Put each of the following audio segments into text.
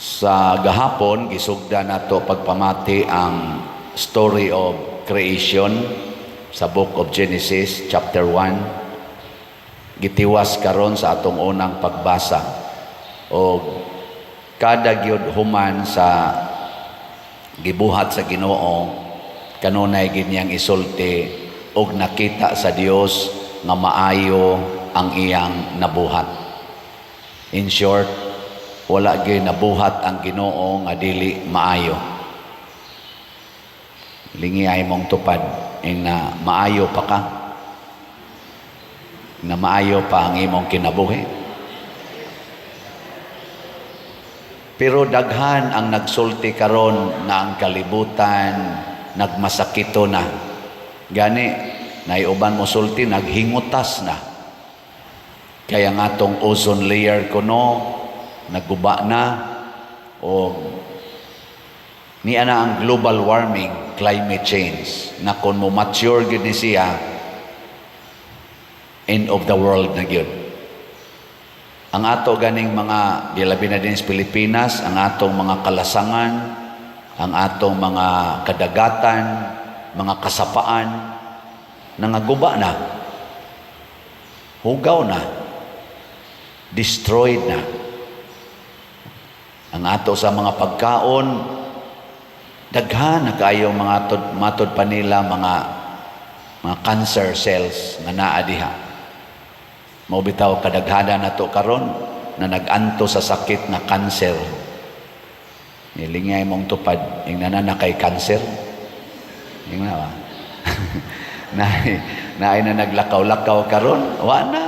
Sa gahapon, gisugda nato pagpamati ang story of creation sa Book of Genesis, chapter 1. Gitiwas karon sa atong unang pagbasa. O kada gyud human sa gibuhat sa Ginoo, kanunay gid niyang isulti og nakita sa Dios nga maayo ang iyang nabuhat. In short, wala gyud nabuhat ang Ginoo nga dili maayo. Lingi ay mong tupad na maayo pa ka, na maayo pa ang imong kinabuhi. Pero daghan ang nagsulti karon nga ang kalibutan nagmasakito na. Gani naiuban mo sulti naghingutas na. Kaya nga tong ozone layer kuno nagguba na, o niya na ang global warming, climate change, na kung mo mature gyud ni siya, end of the world na gyud. Ang ato ganing mga dilabi na din sa Pilipinas, ang atong mga kalasangan, ang atong mga kadagatan, mga kasapaan, nangaguba na, hugaw na, destroyed na. Ang ato sa mga pagkaon, daghan na kayo mga matod pa nila mga cancer cells nga naa diha. Mao bitaw kadaghana nato karon na naganto sa sakit nga cancer. Nilingay mong tupad ing nanana kay cancer. Ingna ba? na naglakaw-lakaw karon, wa na.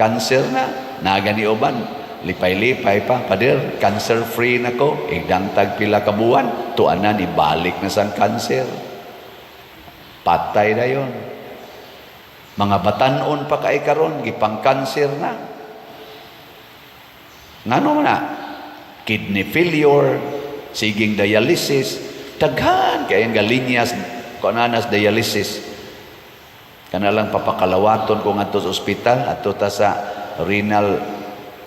Cancer na, nagani uban. Lipay-lipay pa, pader, cancer-free na ko, igdangtag pila ka buwan, tuanan, ibalik na sang cancer. Patay na yon. Mga batanon pa kay karon, gipang-cancer na. Ngano na? Kidney failure, siging dialysis, daghan kayang galinyas, kunanas dialysis. Kanalang papakalawaton kung ato sa ospital, ato ta sa renal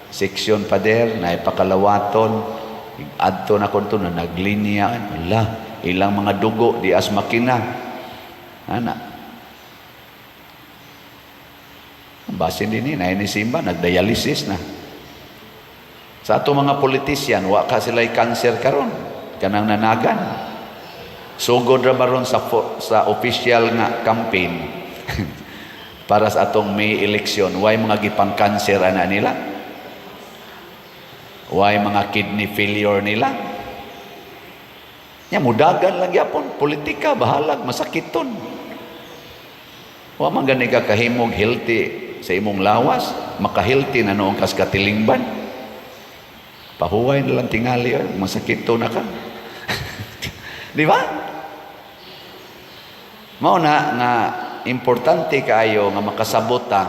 section pader na ipakalawaton, adto na konto na naglinya, ala, ilang mga dugo di as makina. Ana. Basin din na ini simba nagdialysis na. Sa ato mga politician, wa ka sila'y cancer karon, kanang nanagan. Sugod ra baron sa official nga campaign para sa atong May election, way mga gipang cancer ana nila. Why mga kidney failure nila? Nya mudagan lang yapon, politika bahalag masakiton. Wa man gani ka kahimog healthy sa imong lawas, maka-healthy na noong kas katilingban. Pahuway na lang tingali, masakito na ka. Di ba? Mao na nga importante kaayo nga makasabot ta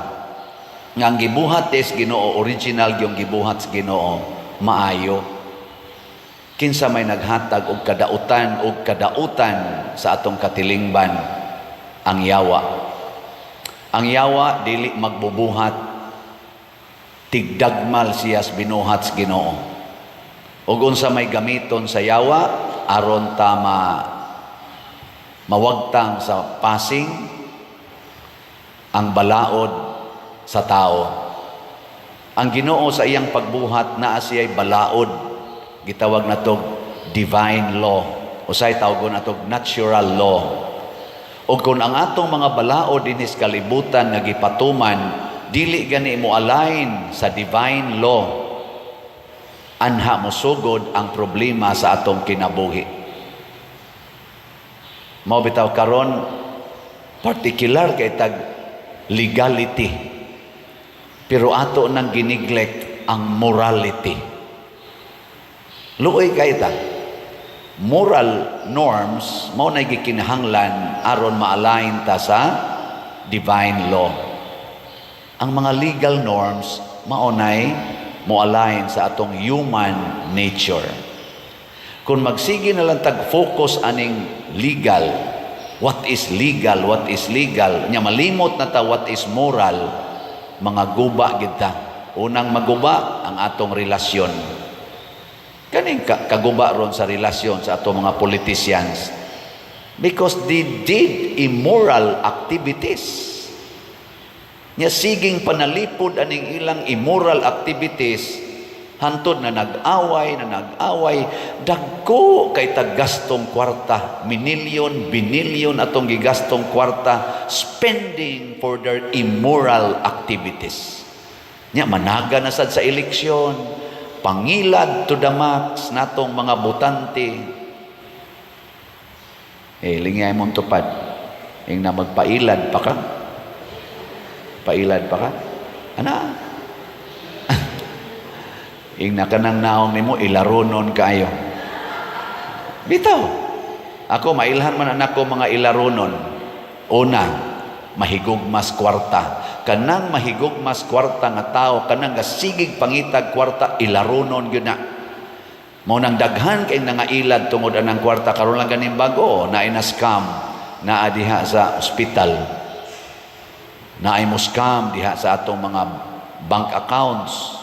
nga ang gibuhat is Ginoo, original yung gibuhat sa Ginoo, maayo. Kinsa may naghatag og kadautan sa atong katilingban, ang yawa. Ang yawa dili magbubuhat, tigdagmal siya sa binuhat sa Ginoo. Ug unsa may gamiton sa yawa aron ta mawagtang sa passing ang balaod sa tao. Ang Ginoo sa iyang pagbuhat naa siya'y balaod. Gitawag na to divine law. O sa'y tawagon na to natural law. O kung ang atong mga balaod dinis kalibutan nga gipatuman, dili gani mo align sa divine law, anha mo sugod ang problema sa atong kinabuhi. Mao bitaw karon particular kay tag legality. Pero ato nang giniglect ang morality. Luoy kay ta. Moral norms mao na gikinahanglan aron ma-align ta sa divine law. Ang mga legal norms mao nay mo-align sa atong human nature. Kung magsige na lang tag-focus aning legal, what is legal, nya malimot na ta what is moral, mga guba kita. Unang maguba ang atong relasyon. Kaning kaguba ron sa relasyon sa ato mga politicians. Because they did immoral activities. Nya siging panalipod aning ilang immoral activities, hantod na nag-away, dagko kay taggastong kwarta, minilyon, binilyon atong gigastong kwarta, spending for their immoral activities. Nya managa na sad sa eleksyon, pangilad to the max natong mga butante. Lingay mong tupad, yung na magpailad pa ka. Pailad pa ka? Ana? Ing nakanang naong nimo ilarunon kayo. Bitaw. Ako mailhan man anak ko mga ilarunon. Una, mahigugmas kwarta. Kanang mahigugmas kwarta nga tao, kanang gasigig pangitag kwarta, ilarunon gyud na. Mao nang daghan kay nangailad tungod anang kwarta karon lang ganing bago na ina-scam na diha sa ospital. Na ay muskam diha sa atong mga bank accounts.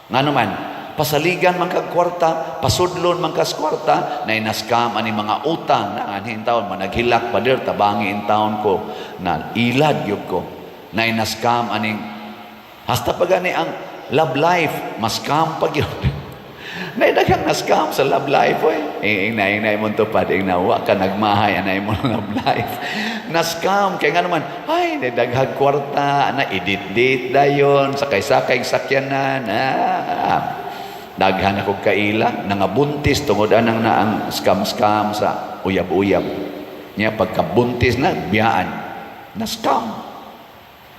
Nga naman, pasaligan man kag kwarta, pasudlon man kas kwarta, na inaskam ani mga utang na anhin taon, managhilak pa der, tabangi in taon ko, na ilad yun ko, na inaskam aning, hasta pa gani ang love life, maskam pag yun. Naidagang na-scam sa love life, Inay mo tupad, wa ka nagmahay, anay mo love life. Na-scam, kaya nga naman, naidaghag kwarta, na-edit-date dayon, sakay-sakay sakyanan, daghan ako kaila, nangabuntis, tungod anang na ang scam-scam sa uyab-uyab. Niya, pagkabuntis na, biyaan, na-scam.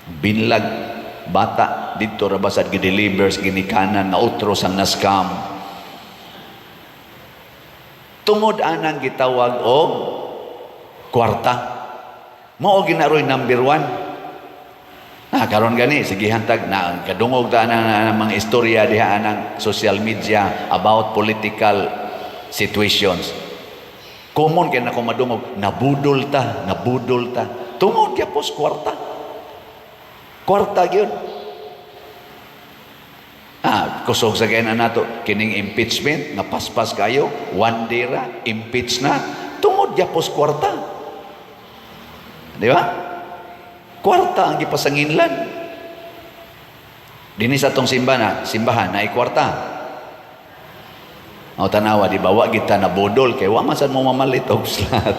Binlag, bata, dito rabasad, gidelivers, ginikanan, na utros ang na-scam. Tungod anang gitawag og kwarta. Mao ginaroy number 1. Karon gani sige hantag na kadungog ta ang mga istorya diha anang social media about political situations. Common kay nako madungog nabudol ta. Tungod gyapos kwarta. Kwarta gyud. Kusog sa kaya na nato, kining impeachment, nga paspas kayo, one day ra, impeach na, tungod yapos kwarta. Di ba? Kwarta ang gipasanginlan. Dini sa tong simbahan, na kwarta. O tanawa, di ba, wa kita na bodol, kay wa masan mo mamalit og slat.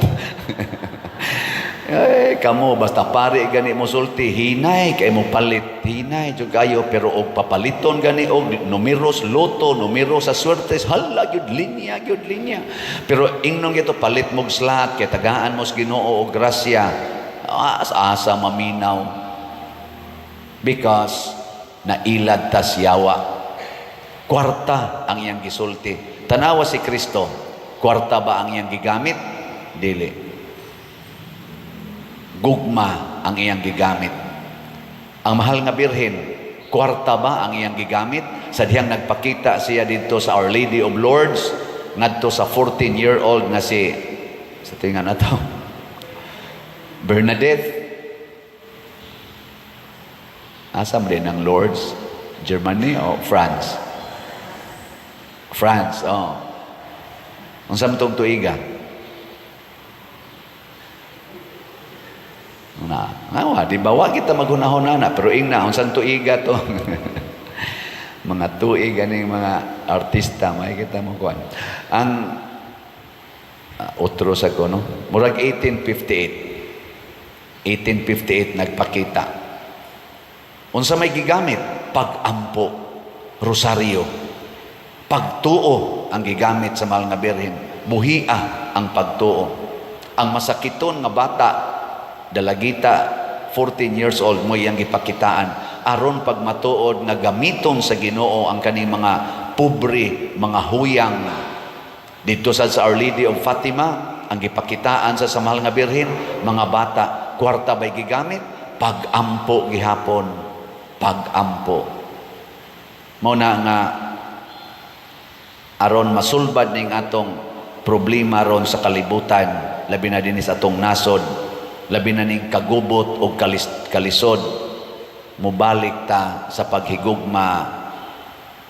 Kamo basta pare gani mo sulti hinay kay mo palit hinay jud kayo pero og papaliton gani og numeros loto numero sa swerte hala gyud linya pero ingnon gito palit mog slot kay tagaan mos Ginoo og grasya asa maminaw because nailad tas yawa kwarta ang iyang gisulti tanawa si Kristo kwarta ba ang iyang gigamit dili gugma ang iyang gigamit. Ang mahal nga birhen, kwarta ba ang iyang gigamit? Sa diyang nagpakita siya dito sa Our Lady of Lourdes, ngadto sa 14-year-old na sa tingan na to, Bernadette. Asam din ang Lourdes? Germany o France? France, Ang samtong tuiga? Di ba wa kita maghunahon na pero ingna unsan tuiga to mga tuig ganing mga artista may kita mo kuan ang otro sa ko no murag 1858 nagpakita unsa may gigamit pag-ampo rosaryo pagtuo ang gigamit sa mahal nga birhen buhia ang pagtuo ang masakiton nga bata dalagita 14 years old mo iyang gipakitaan aron pag matuod nga gamiton sa Ginoo ang kaning mga pobre mga huyang dito sa Our Lady of Fatima ang gipakitaan sa mahal nga birhen mga bata kwarta bay gigamit pag-ampo gihapon pag-ampo mao na nga aron masulbad ning atong problema ron sa kalibutan labi na dinhi sa atong nasod labi na ning kagubot o kalisod mubalik ta sa paghigugma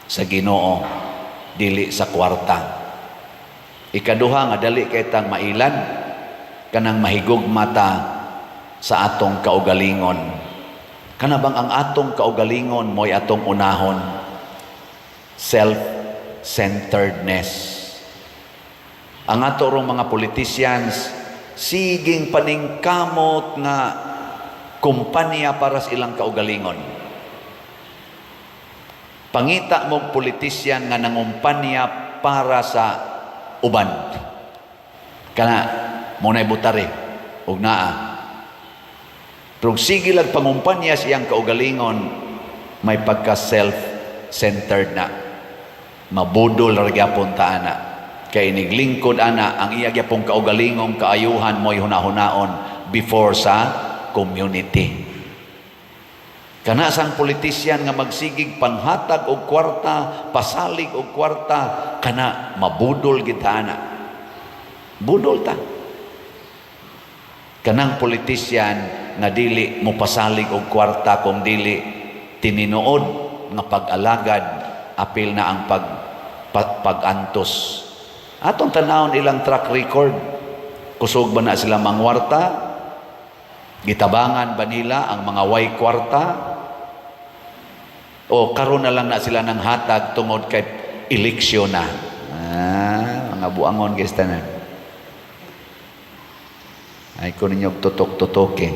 sa Ginoo dili sa kwarta. Ikaduha nga dali kay tang mailan kanang mahigugma ta sa atong kaugalingon. Kana bang ang atong kaugalingon mo'y atong unahon? Self-centeredness. Ang ato rong mga politicians siging paningkamot nga kumpanya para sa ilang kaugalingon. Pangita mong politisyan nga nangumpanya para sa uban. Kana munay butari ug naa. Pero sige lang pangumpanya siyang kaugalingon, may pagka self-centered na. Mabudol ra gyapon ta ana. Kay niglingkod ana ang iya gyapong kaugalingong kaayuhan mo'y hunahunaon before sa community. Kana sang politisyan nga magsigig panghatag og kwarta, pasalig og kwarta, kana mabudol gid ana. Budol ta. Kanang politisyan nga dili mo pasalig og kwarta kung dili tininuod nga pag-alagad apil na ang pag-antos. Atong tanawon ilang track record. Kusog ba na sila mangwarta? Gitabangan ba nila ang mga way kwarta? O karon na lang na sila ng hatag tungod kay eleksyon na? Mga buangon guys tanan. Ay ko ninyo tutok-tutoke.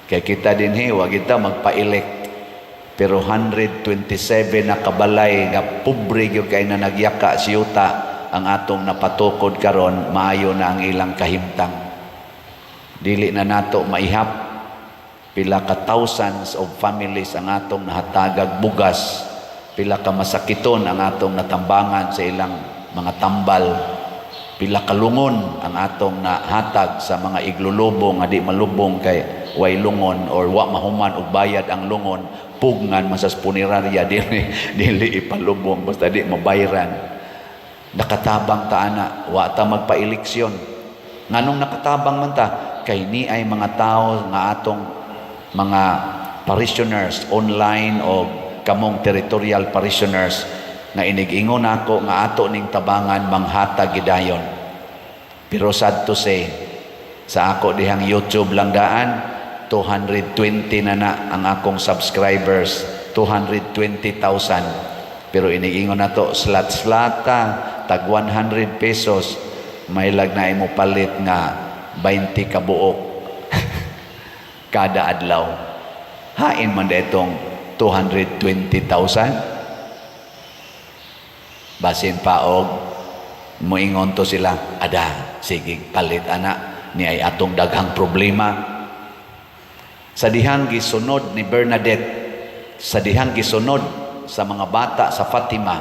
Kaya kita din wag kita magpa-elect. Pero 127 na kabalay nga pobre gyud kay na nagyaka siyuta ang atong napatukod karon, maayo na ang ilang kahimtang. Dili na nato maihap pila ka thousands of families ang atong nahatagag bugas, pila ka masakiton ang atong natambangan sa ilang mga tambal, pila ka lungon ang atong nahatag sa mga iglulubong nga di malubong kay way lungon or wa mahuman og bayad ang lungon, pugngan masas punerarya dili ipalubong basta di mabayran. Nakatabang ta ana, wa ta magpa-eleksyon. Nganong nakatabang man ta? Kay ni ay mga tao nga atong mga parishioners online o kamong territorial parishioners nga inig-ingon ako nga ato ning tabangan manghatag gidayon. Pero sad to say, sa ako dihang YouTube lang daan 220 na ang akong subscribers, 220,000. Pero iniingon na to, slat-slata, tag 100 pesos, may lagnay mo palit nga 20 kabuok kada adlaw. Hain man da itong 220,000. Basin paog, moingon to sila, ada, sige, palit anak, ni ay atong daghang problema. Sa dihang gisunod ni Bernadette, sa dihang gisunod sa mga bata sa Fatima,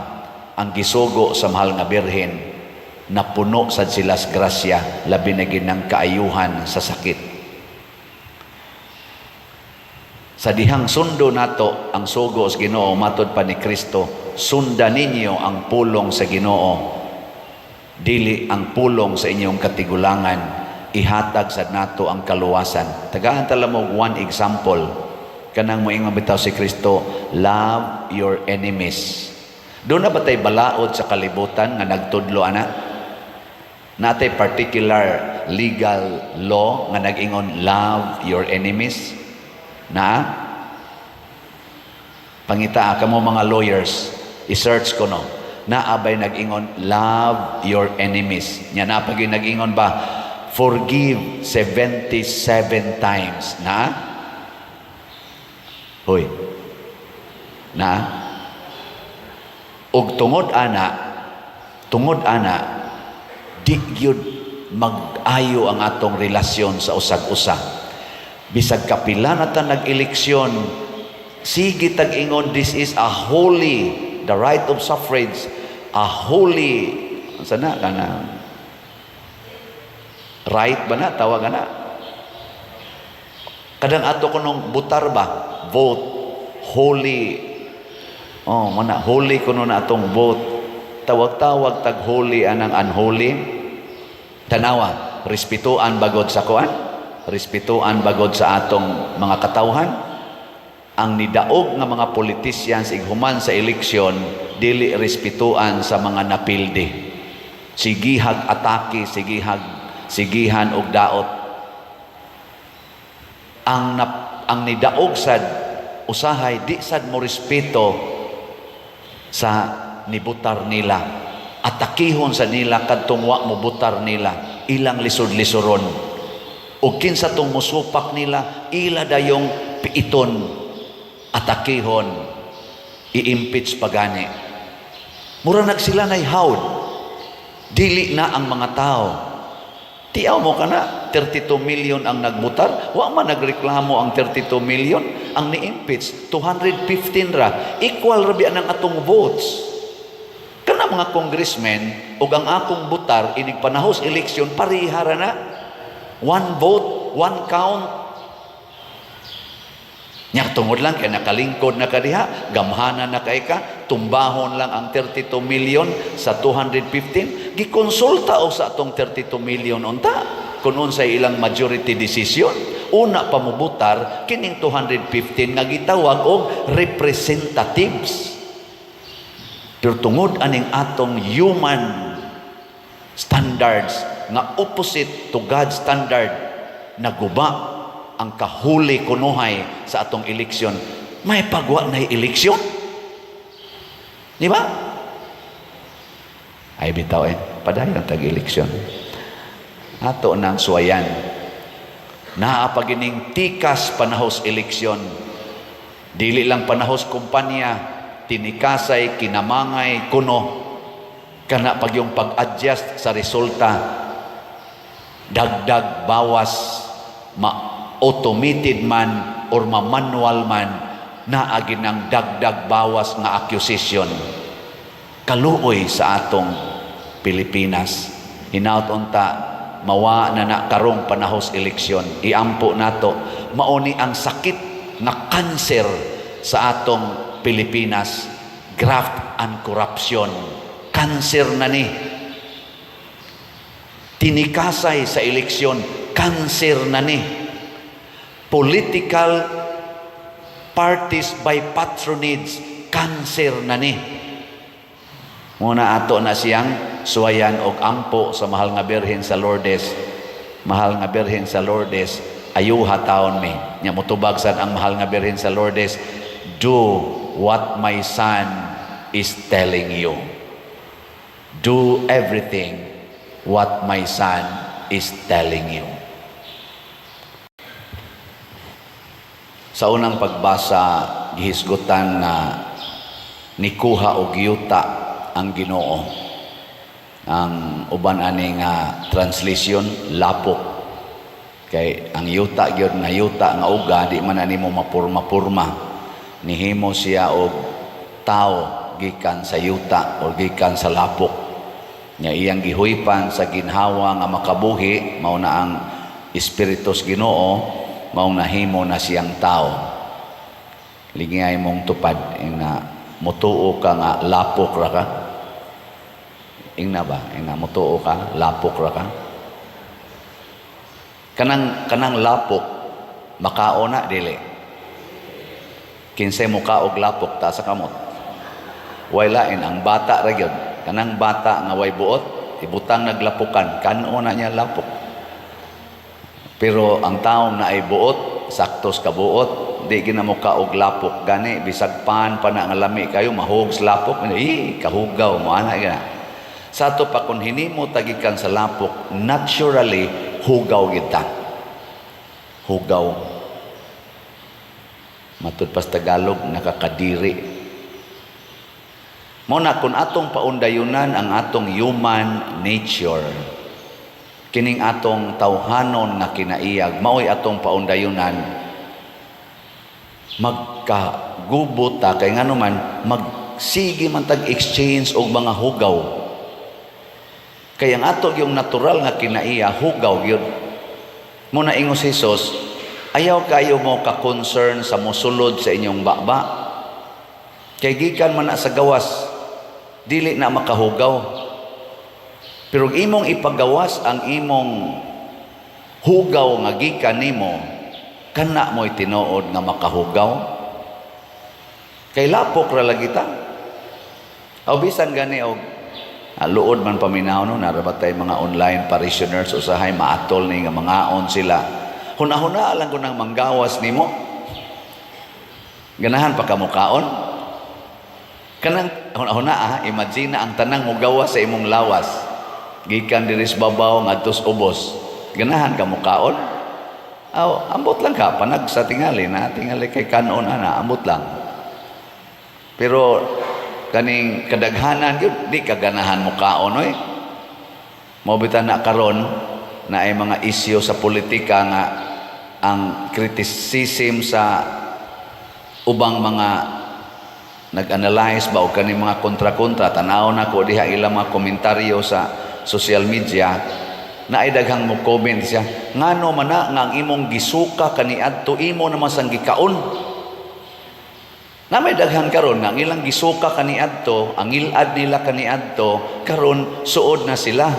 ang gisugo sa mahal nga Birhen, napuno sad sila sa grasya, labi na ginang kaayuhan sa sakit. Sa dihang sundo nato ang sugo sa Ginoo, matod pa ni Kristo, sundan ninyo ang pulong sa Ginoo, dili ang pulong sa inyong katigulangan, ihatag sa nato ang kaluwasan. Tagaan tala mo one example. Kanang moingon bitaw si Kristo, love your enemies. Doon na ba tayo balaod sa kalibutan nga nagtudlo ana? Natay particular legal law nga nag-ingon love your enemies? Na? Pangita ka mo mga lawyers, i-search ko no. Naabay nag-ingon love your enemies. Nya na pag nag-ingon ba forgive 77 times. Na? Hoy. Na? Og tungod ana, di gyud mag-ayo ang atong relasyon sa usag-usa. Bisag kapila na ta nag-eleksyon, sige tag-ingon, this is a holy, the right of suffrage, a holy, sana ka na, right ba na? Tawag na. Kadang ato ko nung butar ba? Vote. Holy. Oh, mana holy ko nung atong vote. Tawag-tawag tag holy anang unholy. Tanawa, respetuan bagod sa kuan? Respetuan bagod sa atong mga katawhan? ang nidaog nga mga politicians ighuman sa eleksyon dili respetuan sa mga napildi. Sigihag atake, sigihan og daot. Ang nidaog sad usahay di sad mo respeto sa nibutar nila. Atakihon sa nila kadtong wa mo butar nila, ilang lisod-lisoron. Ug kinsa tong musupak nila, ila dayong piiton, atakihon, i-impeach pagani. Mura nagsila nay hawd. Dili na ang mga tao. Tiyaw mo ka na, 32 million ang nagbutar, wa man nagreklamo ang 32 million, ang ni-impeach 215 ra, equal rabi ang atong votes. Kana mga congressmen ug ang akong butar inig panahos eleksyon parihara na. One vote, one count. Nya tungod lang kay nakalingkod na kadiha, gamhana na kay ka, tumbahon lang ang 32 million sa 215, gikonsulta o sa atong 32 million unta kun unsay ilang majority decision. Una pa mobutar kining 215 nga gitawag og representatives. Pero tungod aning atong human standards nga opposite to God's standard, naguba ang kahuli kunuhay sa atong eleksyon. May pagwa na eleksyon. Di ba? Ay bitaw padayon tag-eleksyon. Ato nang suwayan. Naapagining tikas panahos eleksyon. Dili lang panahos kumpanya, tinikasay, kinamangay, kuno. Kana pag yung pag-adjust sa resulta, dagdag, bawas, automated man or manual man, naagin ng dagdag, bawas nga accusation. Kaluoy sa atong Pilipinas. Hinaut unta, mawa na karong panahos eleksyon. Iampo nato, mauni ang sakit na kanser sa atong Pilipinas, graft and corruption. Kanser na ni. Tinikasay sa eleksyon, kanser na ni. Political parties by patronage, kanser na ni. Muna ato na siyang suwayan og ampo sa mahal nga Birhen sa Lourdes. Mahal nga Birhen sa Lourdes, ayuha taon mi. Nya motubag sad ang mahal nga Birhen sa Lourdes, do what my son is telling you. Do everything what my son is telling you. Sa unang pagbasa, gihisgutan na nikuha og yuta ang Ginoo. Ang uban ani nga translation, lapok. Kay ang yuta gyud nga yuta nga uga di man nimo mapurma-purma. Nihimo siya og tao gikan sa yuta o gikan sa lapok. Nya iyang gihuypan sa ginhawa nga makabuhi, mao na ang Espiritus Ginoo, mao nahimo na siyang tao. Ligay mong tupad ina mutuo ka nga lapok ra ka. Ingna ba? Ina mutuo ka, lapok ra ka. Kanang lapok makaona dili. Kinsay mo ka og lapok ta sa kamot. Way lain ang bata ra gyud. Kanang bata nga way buot, ibutang naglapukan, kanon na niya lapok. Pero ang taong na ay buot, saktos ka buot, di ginamo ka og lapok gani bisag pan pa na nga lami kayo mahug sa lapok, kahugaw mo ana gina. Sa ato pa kun hinimo tagikan sa lapok, naturally hugaw kita. Hugaw. Matud pas Tagalog nakakadiri. Muna kung atong paundayunan ang atong human nature, kining atong tawhanon nga kinaiyag, maoy atong paundayunan, magkagubot ta, kay nga naman, magsige man tag-exchange og mga hugaw. Kaya ang ato yung natural nga kinaiya, hugaw yun. Muna ingos Jesus, ayaw kayo mo ka-concern sa musulod sa inyong baba. Kay gikan man na sa gawas, dili na makahugaw. Pero imong ipagawas ang imong hugaw nga gikan nimo, kana mo'y tinuod nga makahugaw. Kay lapok ra lagi ta. O bisan gani og luod man paminaw no, narabatay mga online parishioners usahay maatol ni nga mangaon sila. Huna-huna lang ko nang manggawas nimo. Ganahan pa ka mukaon. Kanang huna-huna imagine ang tanang mo gawas sa imong lawas. Gikan diri sa babaw ngadto sa ubos. Ganahan ka mukaon. Aw, ambot lang ka panag sa tingali na tingali kay kanon ana, ambot lang. Pero kaning kadaghanan yun, di kaganahan mo kaon, oy. Mabitan na karon na ay mga isyu sa politika nga ang criticism sa ubang mga nag-analyze ba o kaning mga kontra-kontra, tanaw na ko diha ilang mga komentaryo sa social media na ay daghang mo comment siya, ngano man na nga ang imong gisuka kaniadto imo naman sang gikaon. Na may daghan karon nga ang ilang gisuka kaniadto, ang ilad nila kaniadto, karon suod na sila.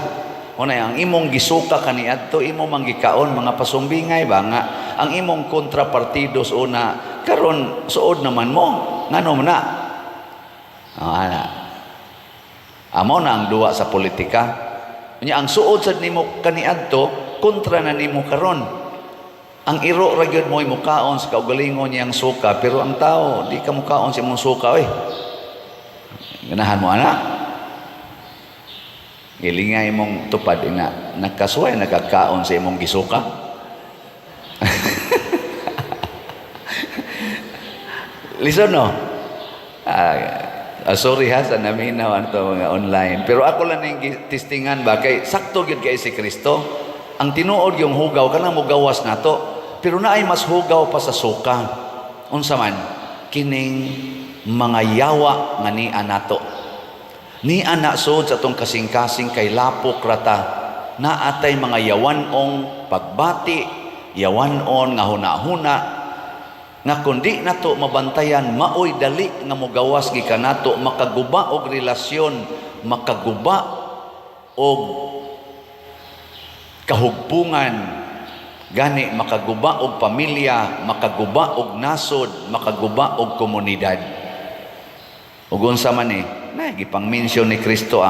Unay ang imong gisuka kaniadto, imo manggikaon mga pasumbingay ba nga ang imong kontrapartidos una karon suod naman mo. Ngano man na? Ana. Amo na ang duwa sa politika. Nya ang suod sad nimo kaniadto, kontra na nimo karon. Ang iro ra gyud mo'y mukaon sa kaugalingon niyang suka, pero ang tao di ka mukaon sa imong suka oy. Ganahan mo ana. Gilingay imong tupad ina nagkasuway nagkakaon sa imong gisuka. Listen no. Sorry ha sa naminaw anto mga online, pero ako lang ning testingan ba kay sakto gyud kay si Kristo. Ang tinuod yung hugaw kanang mogawas nato. Pero naay mas hugaw pa sa suka. Unsa man kining mga yawa nga ni anato. Ni ana sud sa tong kasing-kasing kay lapok rata. Naatay mga yawanong pagbati, yawanon nga huna-huna nga kundi nato mabantayan maoy dali nga mogawas gikan nato makaguba og relasyon, makaguba og kahugpungan. Gani makaguba og pamilya, makaguba og nasod, makaguba og komunidad. Ug unsa man na gipang-mention ni Kristo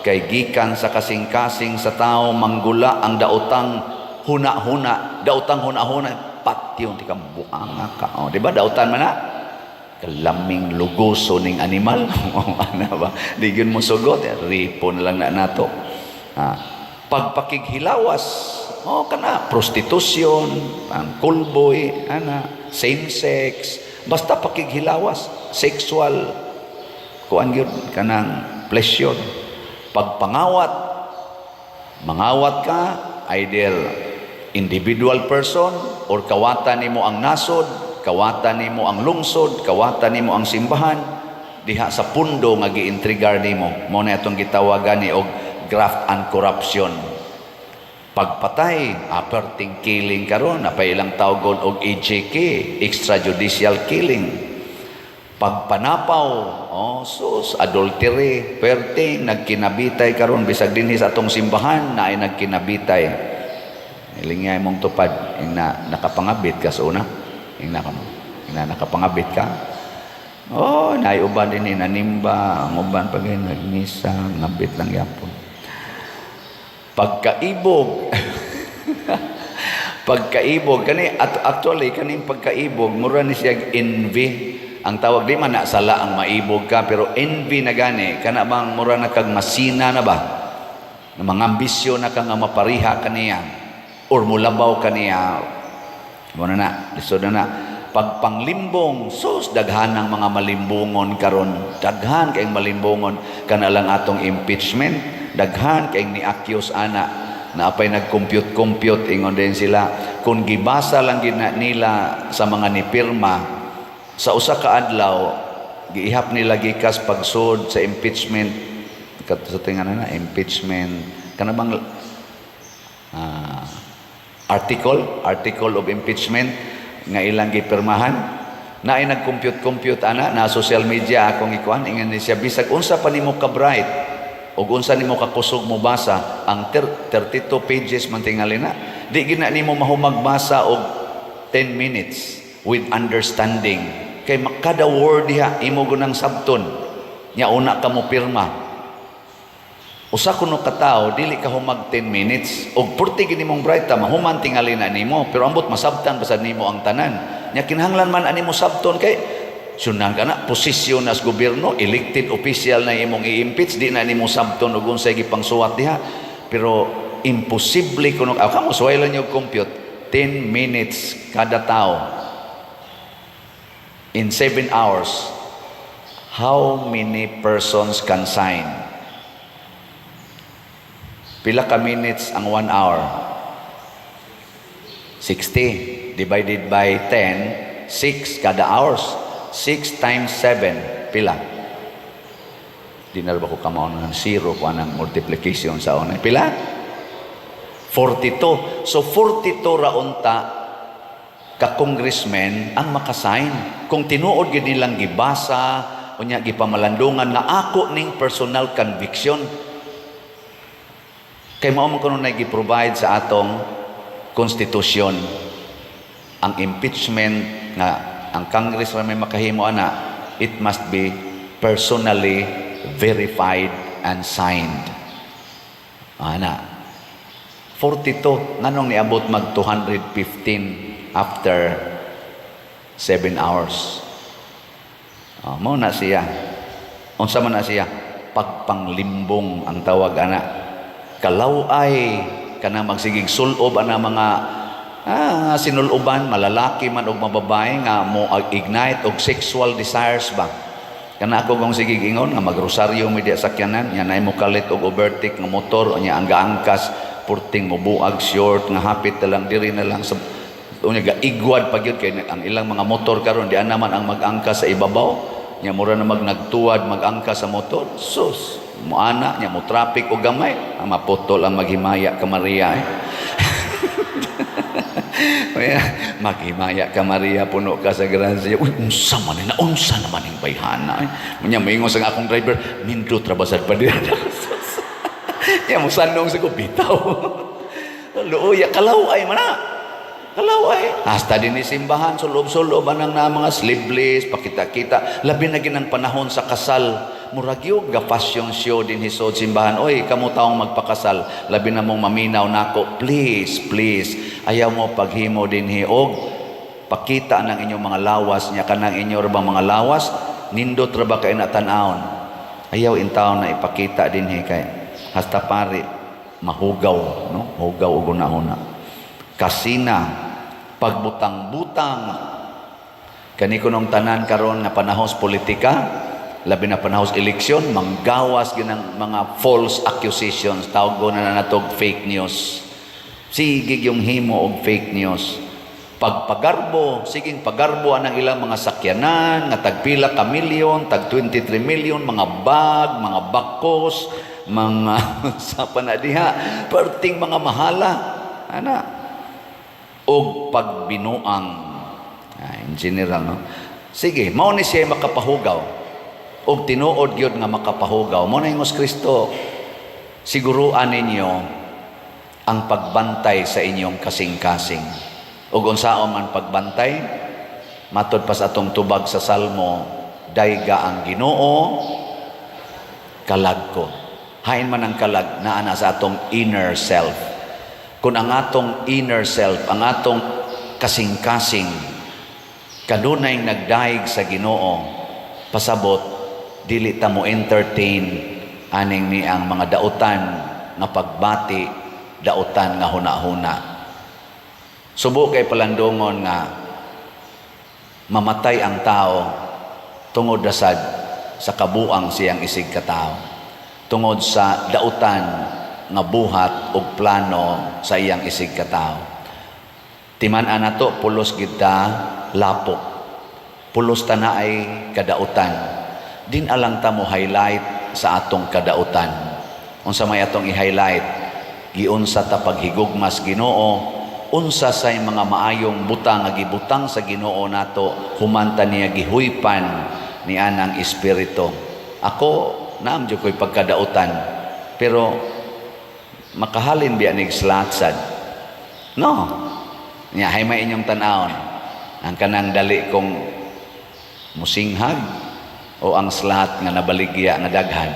kay gikan sa kasing-kasing sa tao manggula ang daotang huna-huna, daotang huna-huna patyon ti kambuanga ka. Oh, di ba daotan man na? Kalaming lugoso ning animal. Ana ba? Di gyud mo sugot, ripon lang na nato. Pagpakighilawas, kana prostitusyon, ang kulboy, same sex, basta pakighilawas, sexual, kuan gyud kanang pleasure. Pagpangawat, mangawat ka, either individual person or kawatan nimo ang nasod, kawatan nimo ang lungsod, kawatan nimo ang simbahan, diha sa pundo nga giintrigar nimo. Mao na atong gitawagan ni og graft and corruption. Pagpatay, aperting killing karon, napay ilang tawgon og EJK, extrajudicial killing. Pagpanapaw, adultery, perting, nagkinabitay karon bisag dinhi sa atong simbahan na ay nagkinabitay. Ilingay mong tupad, ina nakapangabit ka sa una, ina nakapangabit ka. Naay uban din nanimba, ang uban pag nagmisa, ngabit lang yapon. Pagkaibog. Pagkaibog kani actually kaning pagkaibog mura ni siya envy. Ang tawag di man na sala ang maibog ka, pero envy na gani kana bang mura na kag masina na ba? Na mga ambisyon na kang mapariha kaniya or mulabaw kaniya. Mo na lisod na. Pagpanglimbong, daghan ng mga malimbungon karon, daghan kay malimbungon kana lang atong impeachment. Daghan kay ni-accuse ana na apay nag-compute ingon din sila kung gibasa lang gid nila sa mga nipirma sa usa ka adlaw giihap nila gikas pagsud sa impeachment sa tingan na impeachment kana bang article of impeachment nga ilang gipirmahan na ay nag-compute ana na social media akong ikuan ingon ni siya bisag unsa pa nimo ka bright o unsa nimo kakusog mo basa ang 32 pages man tingali na di gina nimo mahumagbasa og 10 minutes with understanding Kay kada word diha imo gunang sabton. Nya una ka mo pirma. Usa kuno ka tawo dili ka humag 10 minutes og 40 gini mong brayta mahuman tingali na nimo pero ambot masabtan basad nimo ang tanan. Nya kinahanglan man ani mo sabton kay sunan ka na posisyon as gobyerno, elected official na imong i-impeach, di na nimo sabton og unsay gipangsuwat diha. Pero imposible kuno kamo suwaylan yung compute 10 minutes kada tao in 7 hours. How many persons can sign? Pila ka minutes ang 1 hour? 60 divided by 10, 6 kada hours. 6 times 7 pila? Di na ba ko kamaon ng zero kung anong multiplication sa una? Pila? 42. So 42 raunta ka congressmen ang makasign. Kung tinuod gid nilang gibasa unya gipamalandungan nga ako ning personal conviction. Kay mao man kuno na gi-provide sa atong konstitusyon ang impeachment nga ang Congress ra may makahimo ana, it must be personally verified and signed. Ana 42 nganong niabot mag 215 after 7 hours. Mao na siya. Unsa man na siya? Pagpanglimbong ang tawag ana. Kalaway kana magsigig sulob ana mga sinuloban malalaki man og mababae nga mo ignite og sexual desires ba. Kana ako kung sigig ingon nga magrosaryo mi di sakyanan nya nay mo kalit og overtake nga motor nya ang gaangkas purting mo buag short nga hapit na lang diri na lang sa unya ga igwad pagyud kay ang ilang mga motor karon di naman ang mag-angkas sa ibabaw nya mura na magtuwad mag-angkas sa motor sus mo ana nya mo traffic og gamay ang maputol ang maghimaya ka Maria maghimaya ka Maria puno ka sa grasya. Uy, unsa naman yung bayhana nya moingon sa akong driver nindot ra basad pa diha nya mo sanong sa ko bitaw luoy kalaway man na kalaway hasta din ni simbahan sulob-sulob anang na mga sleeveless pakita-kita labi na ginang panahon sa kasal murag yung ga-fashion show din hisod simbahan. Oy, kamo taong magpakasal, labi na mong maminaw nako, please, ayaw mo paghimo din hiog, pakita ng inyong mga lawas, niya ka ng inyong bang mga lawas, nindot ra ba kayo na tanawon? Ayaw intaw na ipakita din kay hasta pare, mahugaw, no? Hugaw o gunahuna. Kasina, pagbutang-butang, kaniko nung tanan karon nga panahon sa politika, labi na panahos eleksyon, manggawas ginang mga false accusations, tawag na natog fake news. Sigig yung himo og fake news. Pagpagarbo, siging pagarbo anang ilang mga sakyanan, nga tagpila ka milyon, tag 23 million, mga bag, mga bakos, mga sa panadiha, perting mga mahala, ana, og pagbinuang, in general, no? Sige, mao ni siya makapahugaw. Og tinuod gyud nga makapahugaw mo na ingos Kristo siguruan ninyo ang pagbantay sa inyong kasing-kasing ug unsaon man pagbantay matud pa sa atong tubag sa Salmo dayga ang Ginoo kalag ko hain man ang kalag naa na sa atong inner self kun ang atong inner self ang atong kasing-kasing kanunay nagdaig sa Ginoo pasabot dili ta mo entertain aning ni ang mga dautan nga pagbati, dautan nga huna-huna. Subo kay palandongon nga mamatay ang tao tungod dasad sa kabuang siyang isig katao. Tungod sa dautan nga buhat ug plano sa iyang isig katao. Timan-an nato pulos gid ta lapok. Pulos ta na ay kadautan. Din alang ta mo highlight sa atong kadautan. Unsa may atong i-highlight? Giunsa ta paghigugmas Ginoo, unsa say mga maayong butang nga gibutang sa Ginoo nato, humanta niya gihuypan ni anang espiritu. Ako naam jud ko'y pagkadautan, pero makahalin biya nig slatsad. No. Nya hay may inyong tan-awon. Ang kanang dali kong Musinghag o ang slat nga nabaligya nga daghan?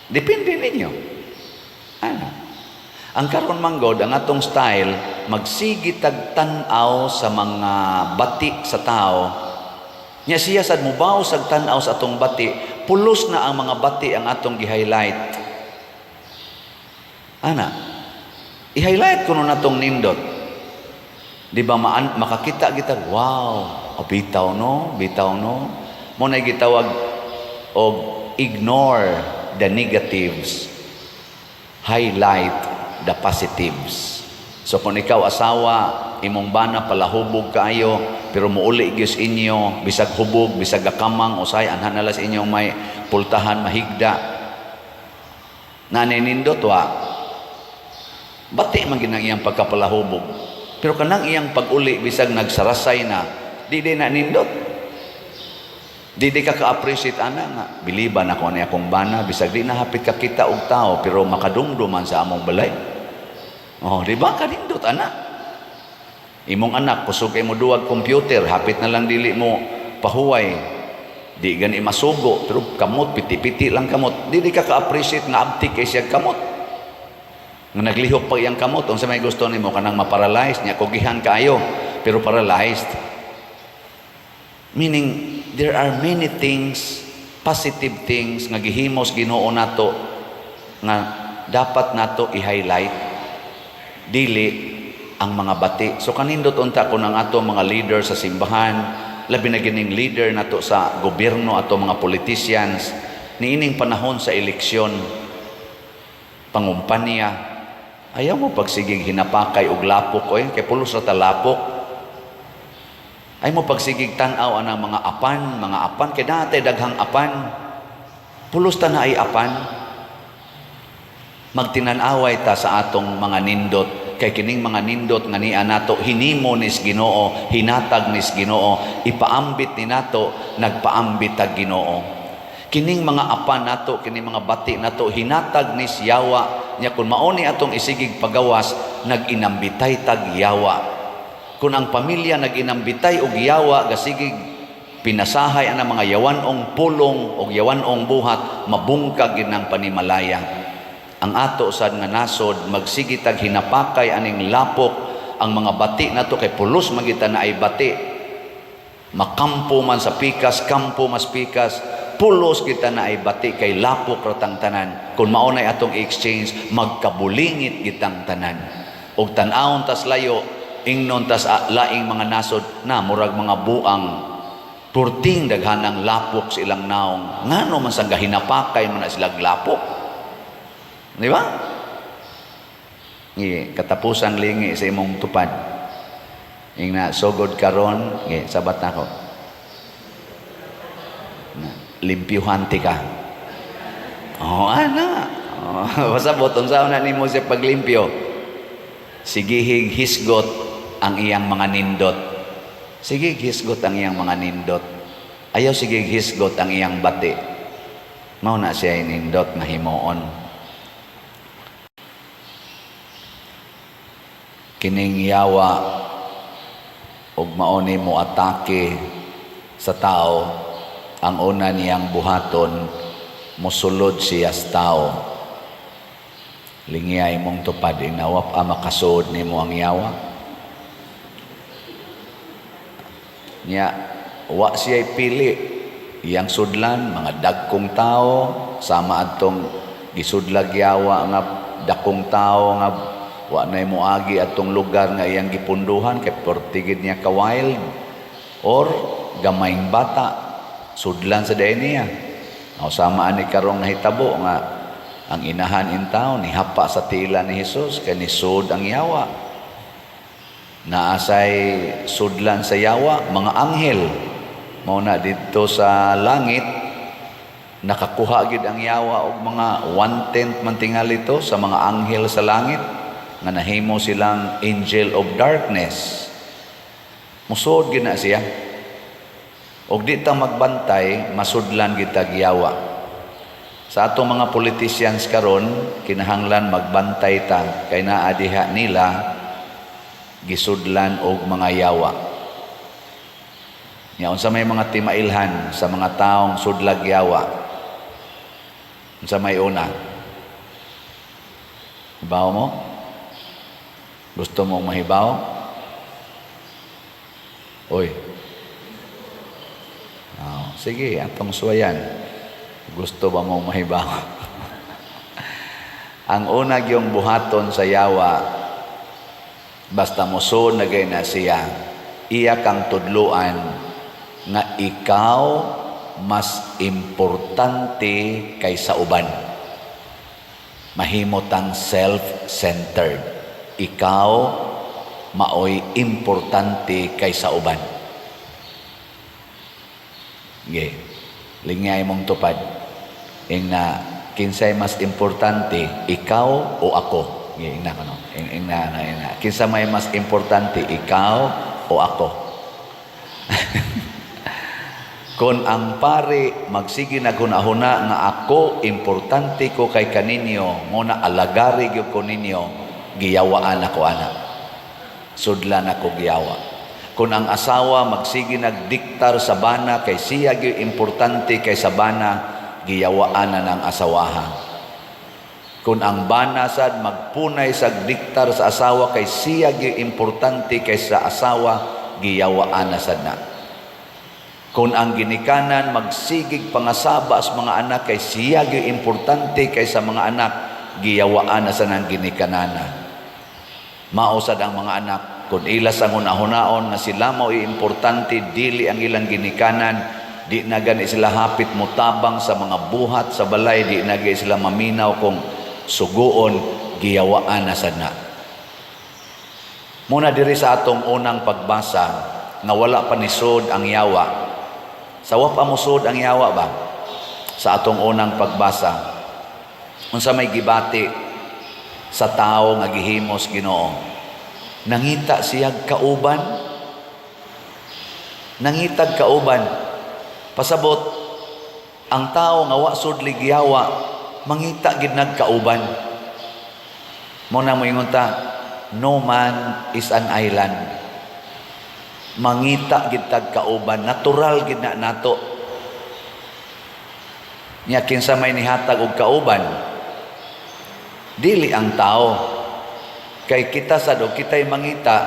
Depende ninyo. Ano? Ang karon manggod, ang atong style, magsigi tagtanaw sa mga bati sa tao. Nya siya sad mubaw sa tanaw sa atong bati, pulos na ang mga bati ang atong gi-highlight. Ana, i-highlight ko na atong nindot. Di ba makakita kita, wow, bitaw no, bitaw no. Muna gitawag og ignore the negatives, highlight the positives. So kung ikaw asawa, imong bana palahubog kaayo, pero muuli gyud inyo, bisag hubog, bisag gakamang, usay anhan nalas inyong may pultahan mahigda. Naninindot wa. Bati man ginang iyang pagkapalahubog. Pero kanang iyang pag-uli bisag nagsarasay na, di na nindot. Di ka ka-appreciate ana nga. Biliban ako ni akong bana, bisag di nahapit ka kita og tao, pero makadumduman sa among balay. Oh, di ba kanindot ana? Imong anak, kusog kay mo duwag computer, hapit na lang dili mo pahuway. Di gani masugo, pero kamot, piti-piti lang kamot. Di ka ka-appreciate nga abtik kay siya kamot. Nga naglihok pa iyang kamot, kung sa may gusto nimo kanang maparalyzed, niya kugihan kaayo, pero paralyzed. Meaning, there are many things, positive things, nga gihimos Ginoo nato, nga dapat nato i-highlight, dili ang mga bati. So kanindot unta ko ng ato mga leader sa simbahan, labi na gining leader nato sa gobyerno, ato mga politicians, niining panahon sa eleksyon, pangumpanya, ayaw mo pagsigig hinapakay og lapok oy kay pulos ra ta lapok. Ay mo pagsigig tan-aw anang mga apan kay dati daghang apan. Pulos ta na ay apan. Magtinan-away ta sa atong mga nindot kay kining mga nindot nga niya nato hinimo nis Ginoo, hinatag nis Ginoo, ipaambit ni nato, nagpaambit tag Ginoo. Kining mga apan nato, kining mga bati nato, hinatag ni Yawa, nya kung mauni atong isigig pagawas, nag-inambitay tag Yawa. Kung ang pamilya nag-inambitay og Yawa, gasigig pinasahay ang mga yawanong pulong o yawanong buhat, mabungkag gid ng panimalaya. Ang ato sad nga nasod, magsigig tag hinapakay aning lapok, ang mga bati nato kay pulos magita na ay bati. Makampo man sa pikas, kampo mas pikas, pulos kita na ay bati kay lapok ratang tanan. Kung maunay atong exchange, magkabulingit kitang tanan. Og tan-awon tas layo, ingnon tas laing mga nasod na murag mga buang purting daghanang lapok sa ilang naong. Ngano man sa gahinapakay man na silang lapok. Di ba? Katapusang lingi sa imong tupad. Ing na sugod karon, sabat nako. Limpyuhan ti ka. Oh, ana. Oh, pasabot unsa na nimo sa paglimpyo? Sigihig hisgot ang iyang mga nindot. Sige hisgot ang iyang mga nindot. Ayaw sige hisgot ang iyang bati. Mao na siya nindot na himuon. Kining Yawa og mauni mo atake sa tao, ang una niyang buhaton, musulod siya sa tao. Lingiyay mong tupad, inawap makasuod ni mo ang Yawa. Niya, wa siya'y pili. Iyang sudlan, mga dagkong tao, sama atong gisudlag Yawa nga dakong tao nga wa na moagi atong lugar nga iyang gipunduhan kay portigid niya ka wild or gamayng bata sudlan sa day niya. O samaan ni karong nahitabo nga ang inahan in town ni hapa sa tila ni Hesus kay nisud ang Yawa. Naasay sudlan sa Yawa mga anghel mao na didto sa langit nakakuha gid ang Yawa og mga 1/10 man tingali ito sa mga anghel sa langit nga nahimo silang angel of darkness. Musod gid na siya. Og di ta magbantay, masudlan kita Yawa. Sa atong mga politicians karon, kinahanglan magbantay ta kay naa diha nila gisudlan og mga Yawa. Nya unsa may mga timailhan sa mga taong sudlag yawa. Unsa may una? Hibaw mo? Gusto mo mahibaw? Oy. Oh, sige, atong suwayan. Gusto ba mo mahibaw? Ang una yung buhaton sa yawa, basta moso nagay na siya, iya kang tudluan nga ikaw mas importante kaysa uban. Mahimotang self-centered. Ikaw maoy importante kaysa uban. Okay. Lingay mong tupad. Ing na kinsay mas importante, ikaw o ako? Okay, ing na kano. Ing na. Kinsa may mas importante, ikaw o ako? Kung ang pare magsige naghunahuna nga ako importante ko kay kaninyo, muna alagari gyud ko ninyo, giyawaan ako ana. Sudlan ako giyawa. Kung ang asawa magsige nagdiktar sa bana kay siya gyud importante kay sa bana, giyawaan na ng asawaha. Kung ang bana sad magpunay sa diktar sa asawa kay siya gyud importante kay sa asawa, giyawaan na sad na. Kung ang ginikanan magsigig pangasaba sa mga anak kay siya gyud importante kay sa mga anak, giyawaan na sa nang ginikanana. Mausad ang mga anak kung ila sa hunahunaon nga sila mao importante dili ang ilang ginikanan, di na gani sila hapit mutabang sa mga buhat sa balay, di na gani sila maminaw kung suguon, giyawaan na sad na. Muna diri sa atong unang pagbasa nga wala pa nisod ang yawa. Sawa pa musod ang yawa ba? Sa atong unang pagbasa. Unsa may gibati sa tao nga gihimos Ginoo. Nangita siyag kauban. Nangitag kauban. Pasabot ang tao nga wa sudli giyawa, mangita gid nagkauban. Mo na moingon ta, no man is an island. Mangita gid tag kauban, natural gid na nato. Nya kinsa may nihatag og kauban, dili ang tao. Kay kita sad og kitay mangita,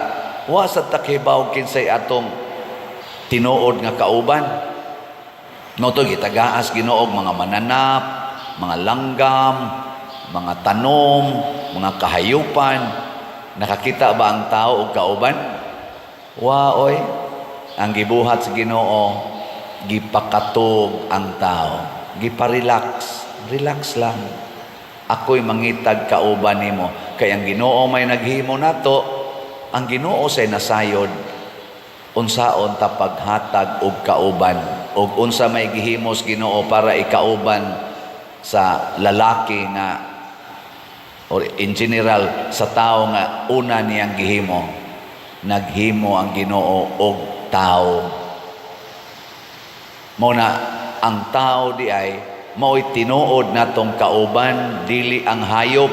wa sa takibaw kinsay atong tinuod nga kauban. Noto gitagaas Ginoo og mga mananap, mga langgam, mga tanom, mga kahayupan. Nakakita ba ang tao og kauban? Wa oy, ang gibuhat sa Ginoo, gipakatog ang tao, giparelax, relax lang. Ako'y mangitag kauban nimo, kay ang Ginoo may naghimo nato, ang Ginoo say nasayod unsaon ta paghatag og kauban, og unsa may gihimos Ginoo para ikauban sa lalaki nga or in general sa tao nga una niyang gihimo. Naghimo ang Ginoo og tao. Muna ang tao di ay mao'y tinuod natong kauban, dili ang hayop.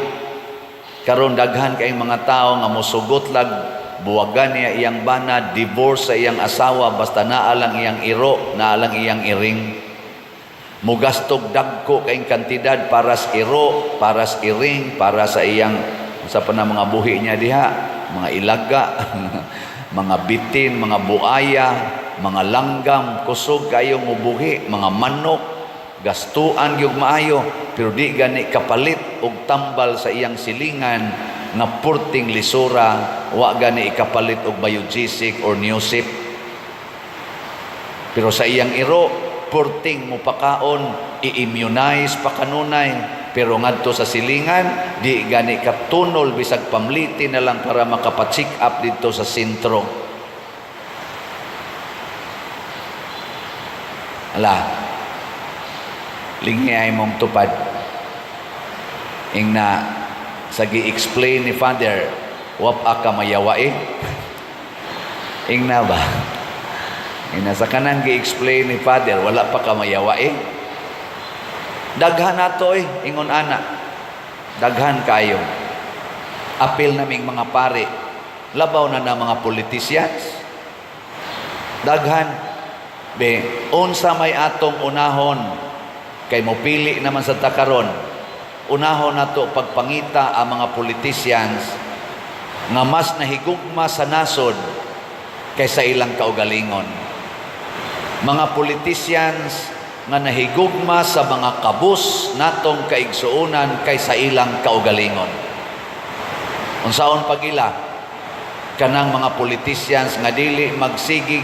Karon daghan kay mga tao nga mosugot lag buwagan niya iyang bana, divorce sa iyang asawa basta naa lang iyang iro, naa lang iyang iring. Mugastog dagko kay kantidad para sa iro, para sa iring, para sa iyang sa pa na mga buhi niya diha, mga ilaga, mga bitin, mga buaya, mga langgam, kusog kayong mubuhi, mga manok, gastuan gyud maayo, pero di gani kapalit og tambal sa iyang silingan nga purting lisura, wa gani ikapalit og biogesic or neosip. Pero sa iyang iro, purting mo pakaon, i-immunize pa kanunay, pero ngadto sa silingan, di gani katunol bisag pamliti na lang para makapacheck up dito sa sentro. Ala, lingay mong tupad. Ing na sa gi-explain ni Father, wap ka mayawae. Ing na ba? Ing na sa kanang gi-explain ni Father, wala pa ka mayawae. Daghan nato ingon ana. Daghan kayo. Apil naming mga pare. Labaw na mga politicians. Daghan. Be, unsa may atong unahon kay mopili naman sa takaron. Unahon nato pagpangita ang mga politicians nga mas nahigugma sa nasod kaysa ilang kaugalingon. Mga politicians nga nahigugma sa mga kabus natong kaigsuunan kaysa ilang kaugalingon. Unsaon pagila? Kanang mga politicians nga dili magsigig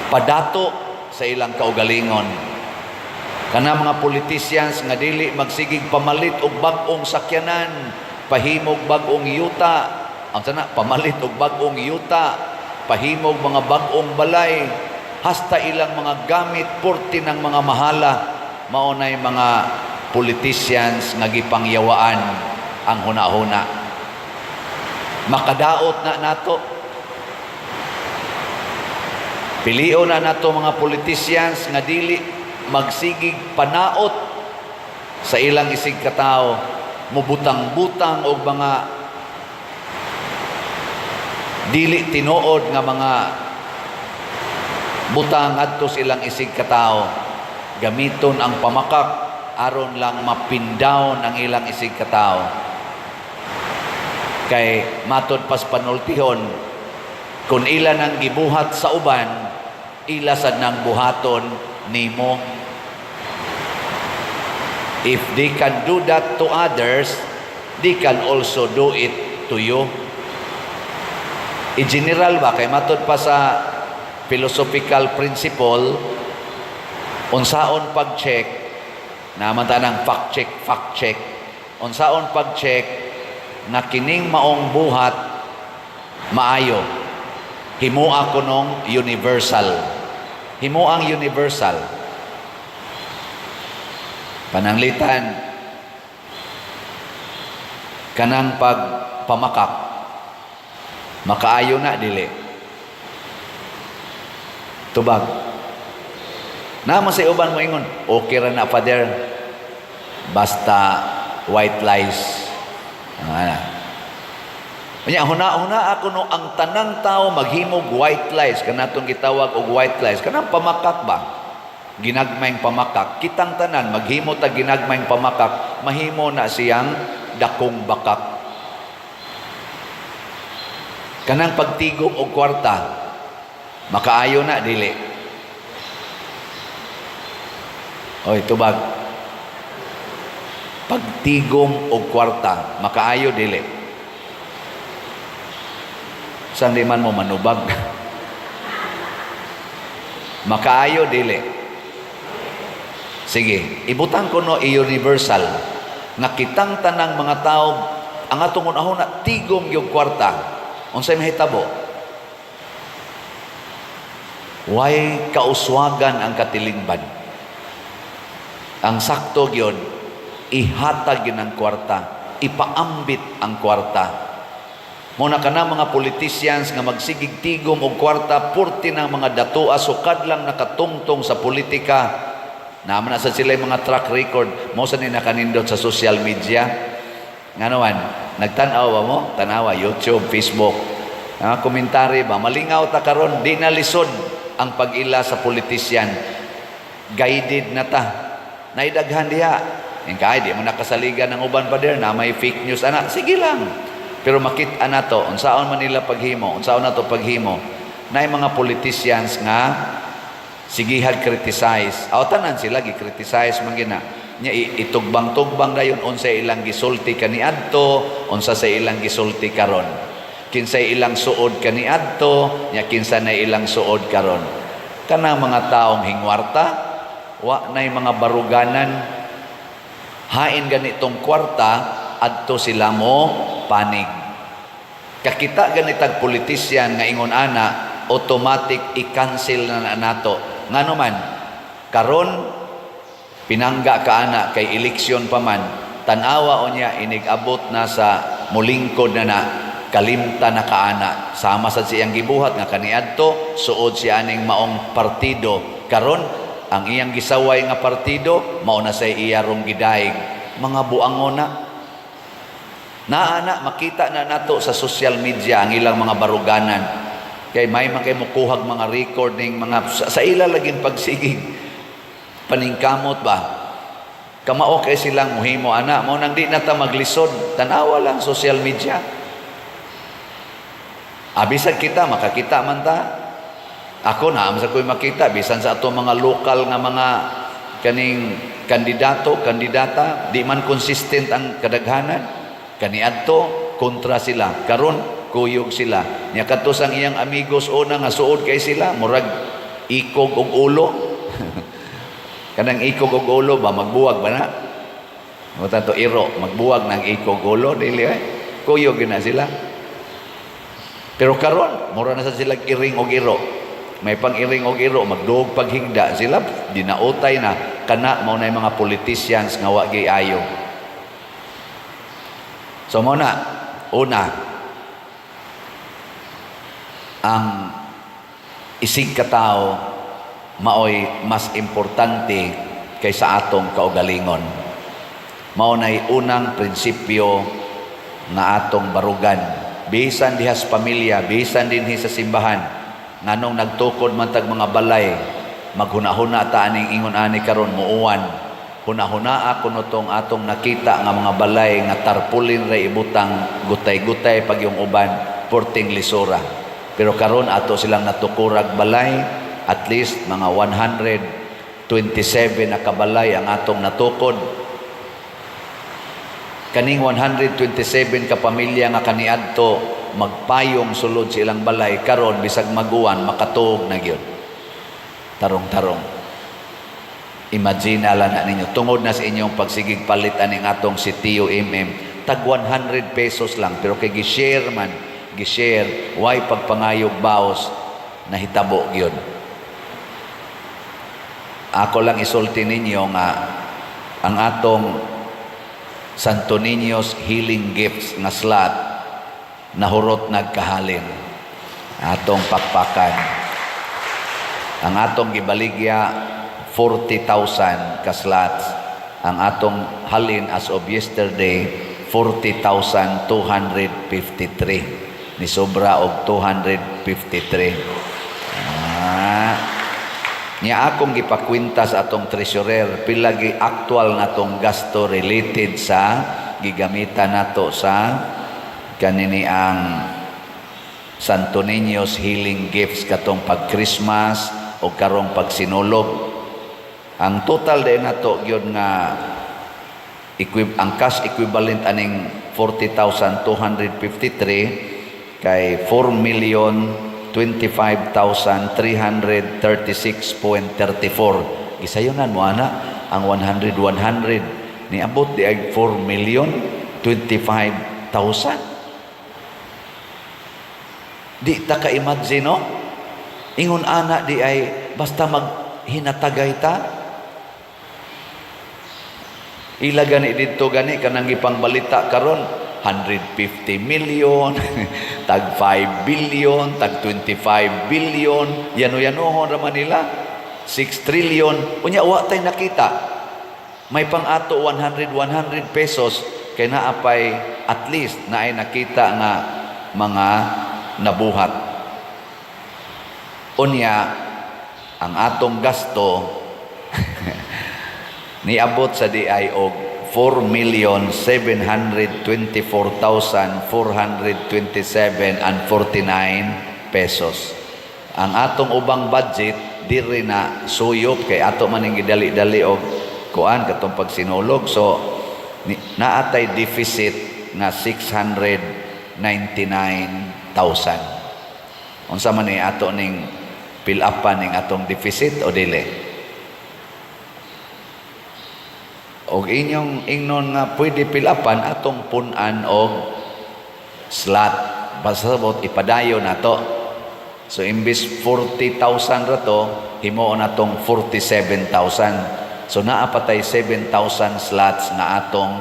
padato sa ilang kaugalingon. Kanang mga politicians nga dili magsigig pamalit og bag-ong sakyanan, pahimog bag-ong yuta, ang sana pamalit og bag-ong yuta, pahimog mga bag-ong balay, hasta ilang mga gamit porti ng mga mahala, maunay mga politicians nga gipangyawaan ang hunahuna. Makadaot na nato. Pilion na nato mga politicians nga dili magsigig panaot sa ilang isig katao, mubutang-butang og mga dili tinuod nga mga butang adto sa ilang isig katao, gamiton ang pamakak aron lang mapindawon ang ilang isig katao. Kay matod pas panultihon, kung ila nang gibuhat sa uban, ila sad nang buhaton nimo. If they can do that to others, they can also do it to you. In general ba, kay matod pa sa philosophical principle, unsaon pag-check, naman tanang fact check, unsaon pag-check, na kining maong buhat, maayo, himua ko nung universal. Himuang universal. Pananglitan, kanang pagpamakak, makaayo na dili. Tubag. Naman sa uban mo ingon, okay ra na father, basta white lies. Huna ako no, ang tanang tao maghimog white lies, kanatong gitawag og white lies, kanang pamakak ba? Ginagmayng pamakak, kitang tanan maghimo ta ginagmayng pamakak, mahimo na siyang dakong bakak. Kanang pagtigom og kwarta, makaayo na dili. Oy, tubag. Pagtigom og kwarta, makaayo dili. Saan di man mo manubag? Makaayo dili. Sige, ibutang ko no i-universal nga kitang tanang mga tao ang atong unahon tigom yung kwarta. Unsay mahitabo? Way kauswagan ang katilingban. Ang sakto gyud ihatag yun ang kwarta, ipaambit ang kwarta. Muna ka na mga politicians nga magsigig tigom og kwarta, purti ng mga datua, sukad lang nakatungtong sa politika. Naman na sa sila mga track record, mo sa ni nakanindot sa social media. Nga naman, nagtanaw ba mo? Tanawa, YouTube, Facebook. Komentary ba? Malingaw ta karon, di na lisod ang pag-ila sa politician. Guided na ta. Naidaghan diha. Kaya di mo nakasaligan ng uban pa der na may fake news ana. Sige lang. Pero makita na to, unsaon man nila paghimo, unsaon na to paghimo. Na mga politicians nga sigihag criticize. Aw tanan sila gi-criticize man gina. Nya itugbang-tugbang dayon unsa ilang gisulti kaniadto, unsa sa ilang gisulti karon. Kinsay ilang suod kaniadto, nya kinsa na ilang suod karon. Kanang mga taong hingwarta, wa nay mga baruganan, hain ganitong kwarta adto sila mo panig. Kakita ganitag politisyan nga ingon ana, automatic i-cancel na nato. Ngano man karon pinangga ka ana kay eleksyon pa man, tanawa unya inigabot na sa mulingkod na kalimta na kaana. Sama sa siyang gibuhat nga kaniadto suod siya aning maong partido. Karon ang iyang gisaway nga partido mao na say iyarong gidaig. Mga buangona naana makita na nato sa social media ang ilang mga baruganan. Kay may man kay mukuhag mga recording, mga sa ila laging pagsigig, paningkamot ba? Kamao kay silang muhimo, ana, mo nang di na ta maglisod, tanawa lang social media. Bisan kita, makakita man ta. Ako na, amsa ko'y makita, bisan sa ato mga lokal nga mga kaning kandidato, kandidata, di man consistent ang kadaghanan. Kaniadto, kontra sila. Karon kuyog sila. Nya katos ang iyang amigos una nga suod kay sila, murag ikog og ulo. Kanang ikog og ulo ba, magbuwag ba na? O tanto iro, magbuwag ng ikog ulo, dili ay. Kuyog na sila. Pero karon, mura na sa sila iring og iro. May pang iring og iro, magduog paghigda sila, dinautay na, kana mao na yung mga politicians nga wa gyud ayo. So muna, una, ang isig katao maoy mas importante kaysa atong kaugalingon. Mao nay unang prinsipyo nga atong barugan. Bisan dihas pamilya, bisan dinhi sa simbahan, nganong nagtukod man tag mga balay, maghuna-huna ta aning ingon ani karon muuwan. Huna-huna kuno tong atong nakita nga mga balay nga tarpulin ra ibutang gutay-gutay pag yung uban porting lisura. Pero karon ato silang natukurag balay, at least mga 127 na kabalay ang atong natukod. Kaning 127 ka pamilya nga kaniadto magpayong sulod sa ilang balay, karon bisag maguwan makatuog na gyud. Tarong-tarong. Imagine lang na ninyo, tungod na sa inyong pagsigig palit aning atong si TUMM, tag 100 pesos lang, pero kay gi-share man, gi-share, why pagpangayog baos na hitabo gyud. Ako lang isulti ninyo nga ang atong Santo Niño's Healing Gifts nga slot nahurot nagkahalin. Atong pakpakan. Ang atong gibaligya 40,000 ka slots. Ang atong halin as of yesterday 40,253. Ni sobra og 253. Niya akong gipakwinta sa atong treasurer pilagi actual natong gasto related sa gigamitan nato sa kanini ang Santo Niño's Healing Gifts katong pag Christmas o karong pag sinulog. Ang total din nato gyud nga ang cash equivalent aning 40,253 kay 4,025,336.34. Gisayunan mo ana ang 100 niabot di ay 4,025,000. Di ta ka-imagine, no? Ingon ana di ay basta maghinatagay ta. Ila gani dito gani kanang ipangbalita karon 150 million, tag 5 billion, tag 25 billion, yano-yanohon raman nila, 6 trillion. Unya wa tay nakita. May pang-ato 100 pesos kay naapay at least na ay nakita nga mga nabuhat. Unya ang atong gasto niabot sa DI og 4,724,427.49 pesos. Ang atong ubang budget diri na suyop kay ato man ning gidali-dali og kuan katong pagsinulog. So naatay deficit nga 699,000. Unsa man ni ato ning pilapan ning atong deficit o dili? Og inyong ingnon nga pwede pilapan atong punan og slot. Pasabot ipadayo na to. So imbis 40,000 rato, himuon natong 47,000. So naapatay 7,000 slots na atong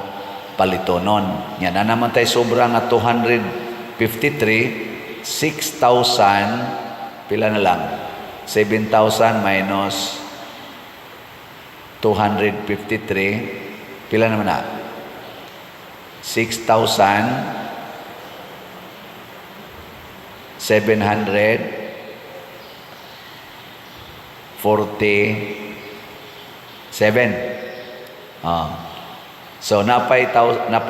palitonon. Nya na naman tay sobra nga 253, 6,000 pila na lang. 7,000 minus 253, pila naman na? 6,700 747. So napay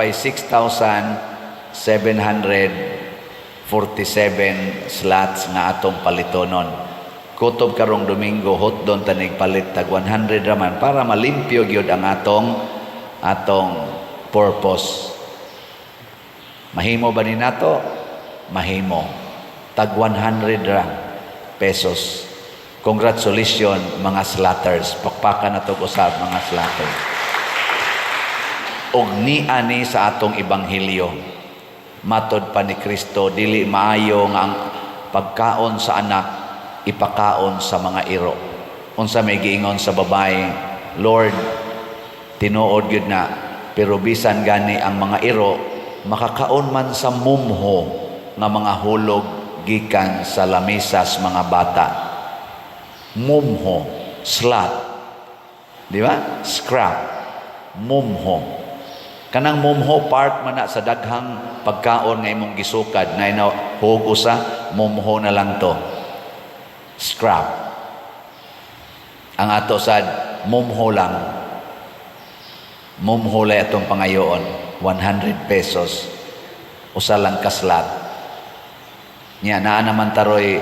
6,747 slots nga atong palitonon. Kutob karong Domingo hot doon tanig palit tag 100 raman para malimpyo gyud ang atong purpose. Mahimo ba ni nato? Mahimo. Tag 100 ra pesos. Congratulations mga slatters. Pakpakan na to usab mga slatters. Og ni sa atong ebanghelyo. Matod pa ni Kristo, dili maayo nga ang pagkaon sa anak ipakaon sa mga iro. Unsa may giingon sa babae, Lord, tinuod gyud na, pero bisan gani ang mga iro makakaon man sa mumho nga mga hulog gikan sa lamisas mga bata. Mumho, slat. Di ba? Scrap. Mumho. Kanang mumho part man na sa daghang pagkaon nga imong gisukad na hugo sa mumho na lang to. Scrap. Ang ato sad mumho lang. Mumho lang atong pangayoon. 100 pesos. Usa lang kaslat. Nya naa naman taroy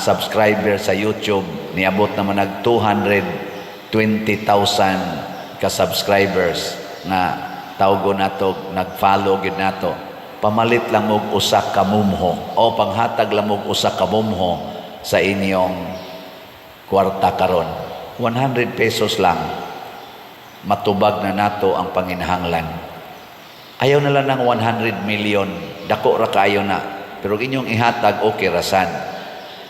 subscriber sa YouTube, niabot naman nag 220,000 ka subscribers nga tawgo nato, nag-follow gid nato. Pamalit lang og usa ka mumho o panghatag lang og usa ka mumho sa inyong kwarta karon. 100 pesos lang. Matubag na nato ang panginahanglan. Ayaw na lang ng 100 million, dako ra kaayo na. Pero inyong ihatag okay rasan.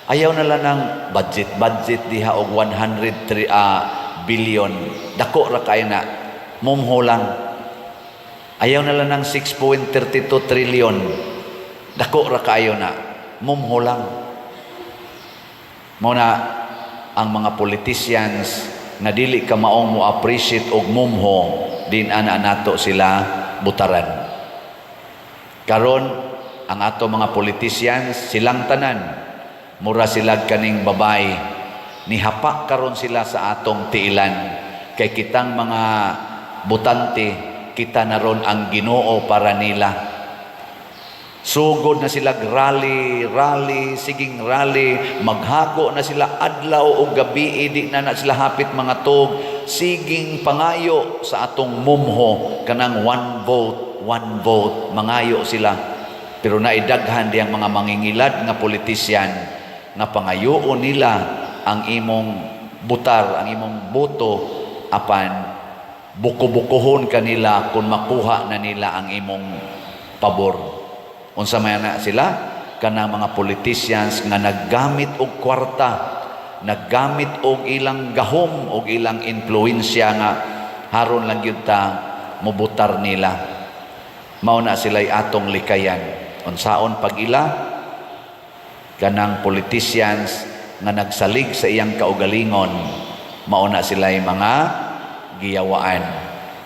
Ayaw na lang ng budget diha og 100 billion. Dako ra kaayo na. Mumho lang. Ayaw na lang ng 6.32 trillion. Dako ra kaayo na. Mumho lang. Muna ang mga politicians na dili ka maong mo appreciate og mumho, din ana nato sila butaran. Karon ang ato mga politicians silang tanan mura sila kaning babay, nihapak karon sila sa atong tiilan kay kitang mga butante kita na ron ang Ginoo para nila. Sugod na sila rally, siging rally, maghako na sila adlaw o gabi, di na sila hapit mga tog, siging pangayo sa atong mumho, kanang one vote, mangayo sila. Pero naidaghan diyang mga mangingilad nga politisyan, nga pangayoon nila ang imong butar, ang imong boto, apan buko-bukohon kanila kung makuha na nila ang imong pabor. Unsa may na sila? Kanang mga politicians nga naggamit og kwarta, naggamit og ilang gahom, og ilang influensya nga haron lang gyud ta mubutar nila. Mao na sila'y atong likayan. Unsaon pag ila? Kanang politicians nga nagsalig sa iyang kaugalingon, mao na sila'y mga giyawaan.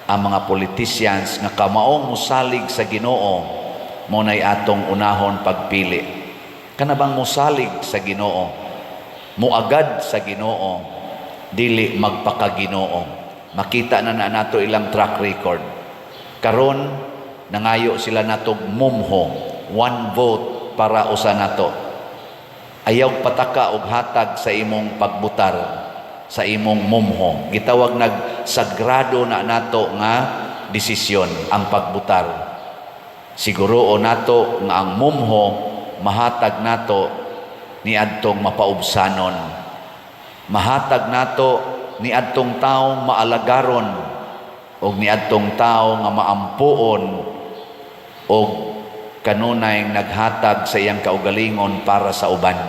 Ang mga politicians nga kamaong musalig sa Ginoo, mo na'y atong unahon pagpili. Kanabang musalig sa Ginoo, muagad sa Ginoo, dili magpakaginoo. Makita na nato ilang track record. Karon nangayo sila natog mumho, one vote para usa nato. Ayaw pataka og hatag sa imong pagbutar, sa imong mumho. Gitawag nagsagrado na nato nga desisyon ang pagbutar. Siguro nato nga ang mumho mahatag nato ni adtong mapaubsanon. Mahatag nato ni adtong taong maalagaron o ni adtong tao nga maampuon o kanunay naghatag sa iyang kaugalingon para sa uban.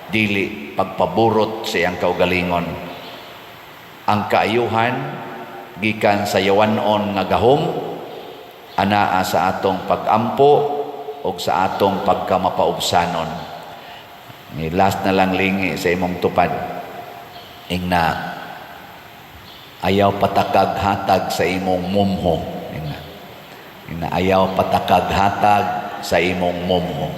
Dili pagpaburot sa iyang kaugalingon. Ang kaayuhan gikan sa yawanon nga gahom anaa sa atong pag-ampo o sa atong pagkamapaubsanon. Last na lang lingi sa imong tupad. Ingna, ayaw patakag hatag sa imong mumho. Ingna, ayaw patakag hatag sa imong mumho.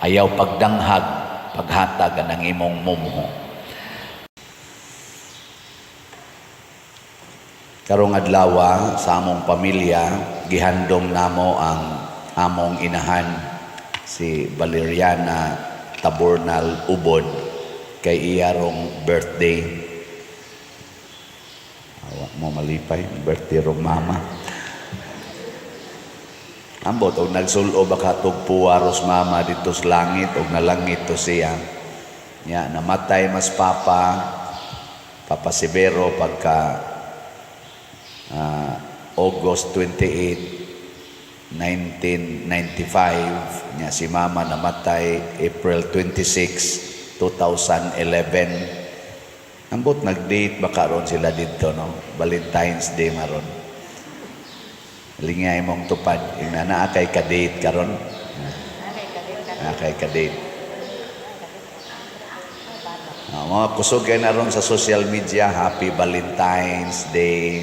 Ayaw pagdanghag, paghatag ng imong mumho. Karong adlaw sa among pamilya, gihandom namo ang among inahan si Valeriana Tabornal Ubod kay iyarong birthday. Awa mo malipay, birthday rong mama. Ambot og nagsulo baka tugpuwaros mama dito sa langit og nalangit to siya. Ya namatay mas Papa Severo pagka August 28, 1995 niya si mama namatay April 26, 2011. Ambot nag-date baka ron sila dito no, Valentine's Day maron. Lingay mong tupad ing naa kay ka-date karon. Kay ka-date. Mga kusog kay na ron sa social media, Happy Valentine's Day.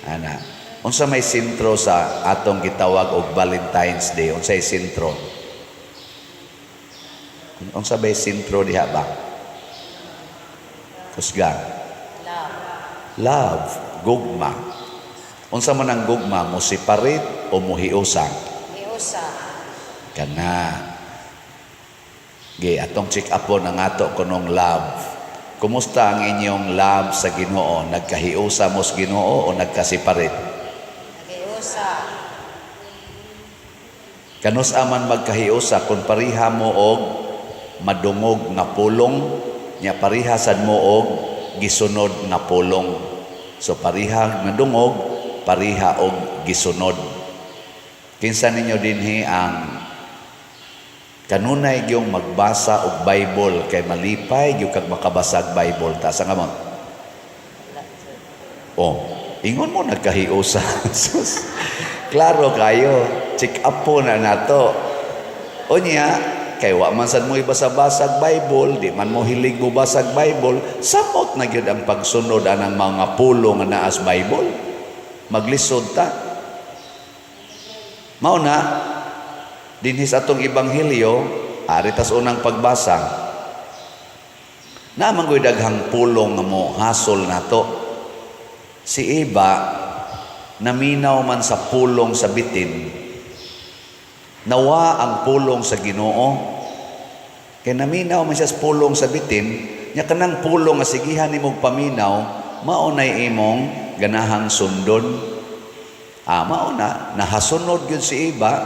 Ana, unsa may sentro sa atong gitawag og Valentine's Day? Unsay sentro? Unsa may sentro diha ba? Kusga. Love, gugma. Unsa man ang gugma, mo separate o mo hiusa? Hiusa. Kana. Atong check upon ang ato kunong love. Kumusta ang inyong love sa Ginoo? Nagkahiusa mo sa Ginoo o nagkasiparit? Nagkahiusa. Kanus aman magkahiusa kung pariha mo og madungog nga pulong, nya parihasad mo og gisunod nga pulong. So pariha madungog, pariha og gisunod. Kinsa ninyo dinhi ang kanunay gyung magbasa og Bible kay malipay gyud kag makabasag Bible ta sa kamot. Ingon mo nagkahiusa. Klaro kayo, check up po na nato. Unya kay wa man sad mo ibasa-basag Bible, di man mo hilig mo basag Bible, samot na gyud ang pagsunod anang mga pulong nga naas Bible. Maglisod ta. Mao na dinhi sa atong ebanghelyo, aritas unang pagbasa. Na manggoy daghang pulong nga mo hasol nato. Si Eva naminaw man sa pulong sa bitin. Nawa ang pulong sa Ginoo. Kay naminaw man siya sa pulong sa bitin, nya kanang pulong nga sigihan nimong paminaw, mao nay imong ganahang sundon. Mao na nahasunod gyud si Eva.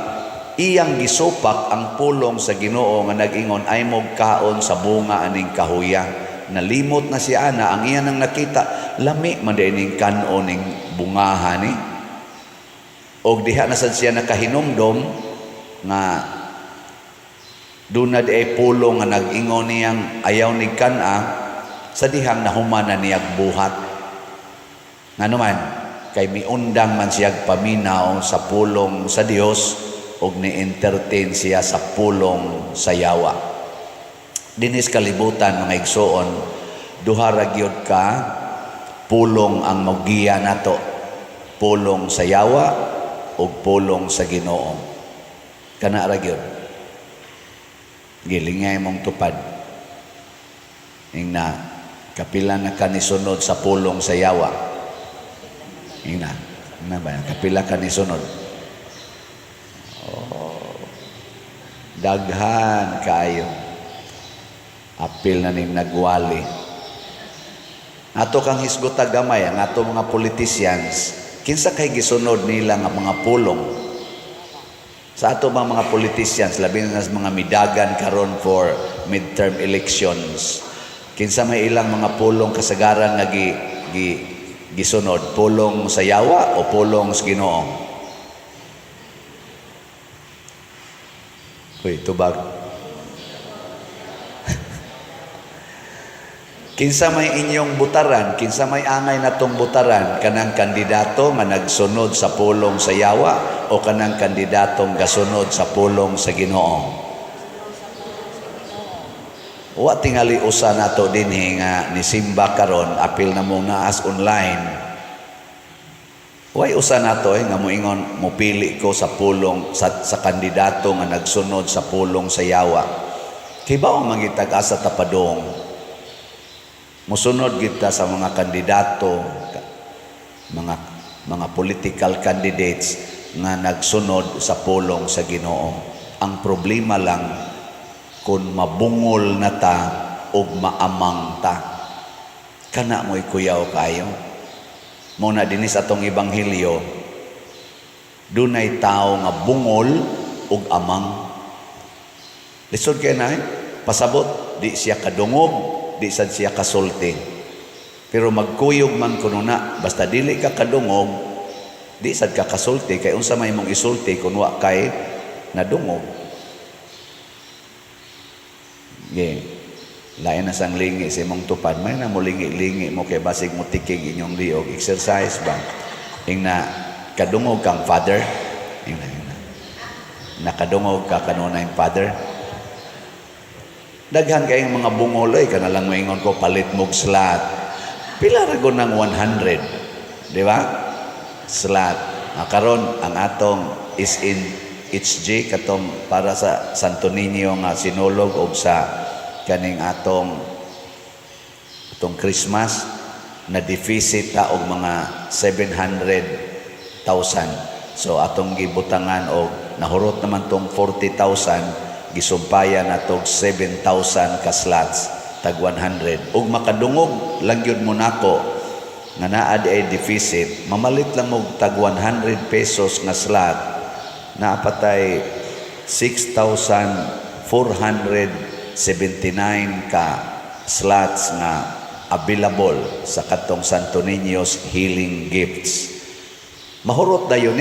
Iyang gisupak ang pulong sa Ginoo nga nag-ingon ay mog kaon sa bunga aning kahuya. Nalimot na si Ana, ang iyan ang nakita, lami man din ning kanon ning bungahan ni. Og diha na sad siya nakahinumdom nga dunad ay pulong nga nag-ingon niyang ayaw ni kana sa dihang nahuman na niyag buhat. Ngano man kay miundang man siyag paminaw sa pulong sa Dios og ni-entertain siya sa pulong sa yawa. Dinis kalibutan mga igsoon, duha ra gyud ka pulong ang magiya nato. Pulong sa yawa o pulong sa Ginoo. Kana ra gyud. Gilingay mong tupad. Ingna kapila na kanisunod sa pulong sa yawa. Ingna ba kapila kanisunod? Daghan kayo. Apil na ning nagwali. Ato kang hisgota gamay ang ato mga politicians, kinsa kay gisunod nila nga mga pulong. Sa ato mga politicians, labi na mga midagan karon for midterm elections. Kinsa may ilang mga pulong kasagaran nga gisunod, pulong sa yawa o pulong sa Ginoo? Uy, tubag. Kinsa may inyong butaran, kinsa may angay natong butaran, kanang kandidato nga nagsunod sa pulong sa yawa o kanang kandidatong gasunod sa pulong sa Ginoo? Wa tingali usa nato dinhi nga ni simba karon, apil na mong naas online. Way usa nato nga moingon mopili ko sa pulong sa kandidato nga nagsunod sa pulong sa yawa. Kibaw mangitag asa tapadong. Musunod kita sa mga kandidato, mga political candidates nga nagsunod sa pulong sa Ginoo. Ang problema lang kung mabungol na ta o maamang ta. Kana mo'y kuyaw kayo. Muna dinis atong ebanghelyo, dunay tao nga bungol o amang. Lisod kayo na pasabot, di siya kadungog, di sad siya kasulti. Pero magkuyog man kuno na, basta dili ka kadungog, di sad ka kasulti, kay unsa may mong isulti kung wa kay nadungog. Lain na sang lingi sa imong tupad, may na mo lingi-lingi mo kay basig mo tiking inyong liog, exercise ba? Ing na kadungog kang father, ing na nakadungog ka kanunay father. Daghan kayong mga bungoy, kana lang moingon ko palit mog slot. Pila ra gud ng 100, di ba? Slot. Karon ang atong is in HG katong para sa Santo Niño nga sinulog og sa kaning atong Christmas na deficit ta og mga 700,000. So atong gibutangan og nahurot naman tong 40,000, gisumpayan natog 7,000 ka slots tag 100. Ug makadungog lang yun mo nako nga naa ay deficit, mamalit lang mo tag 100 pesos nga slot, naapatay 6,479 ka slots nga available sa katong Santo Niño's Healing Gifts. Mahurot na yun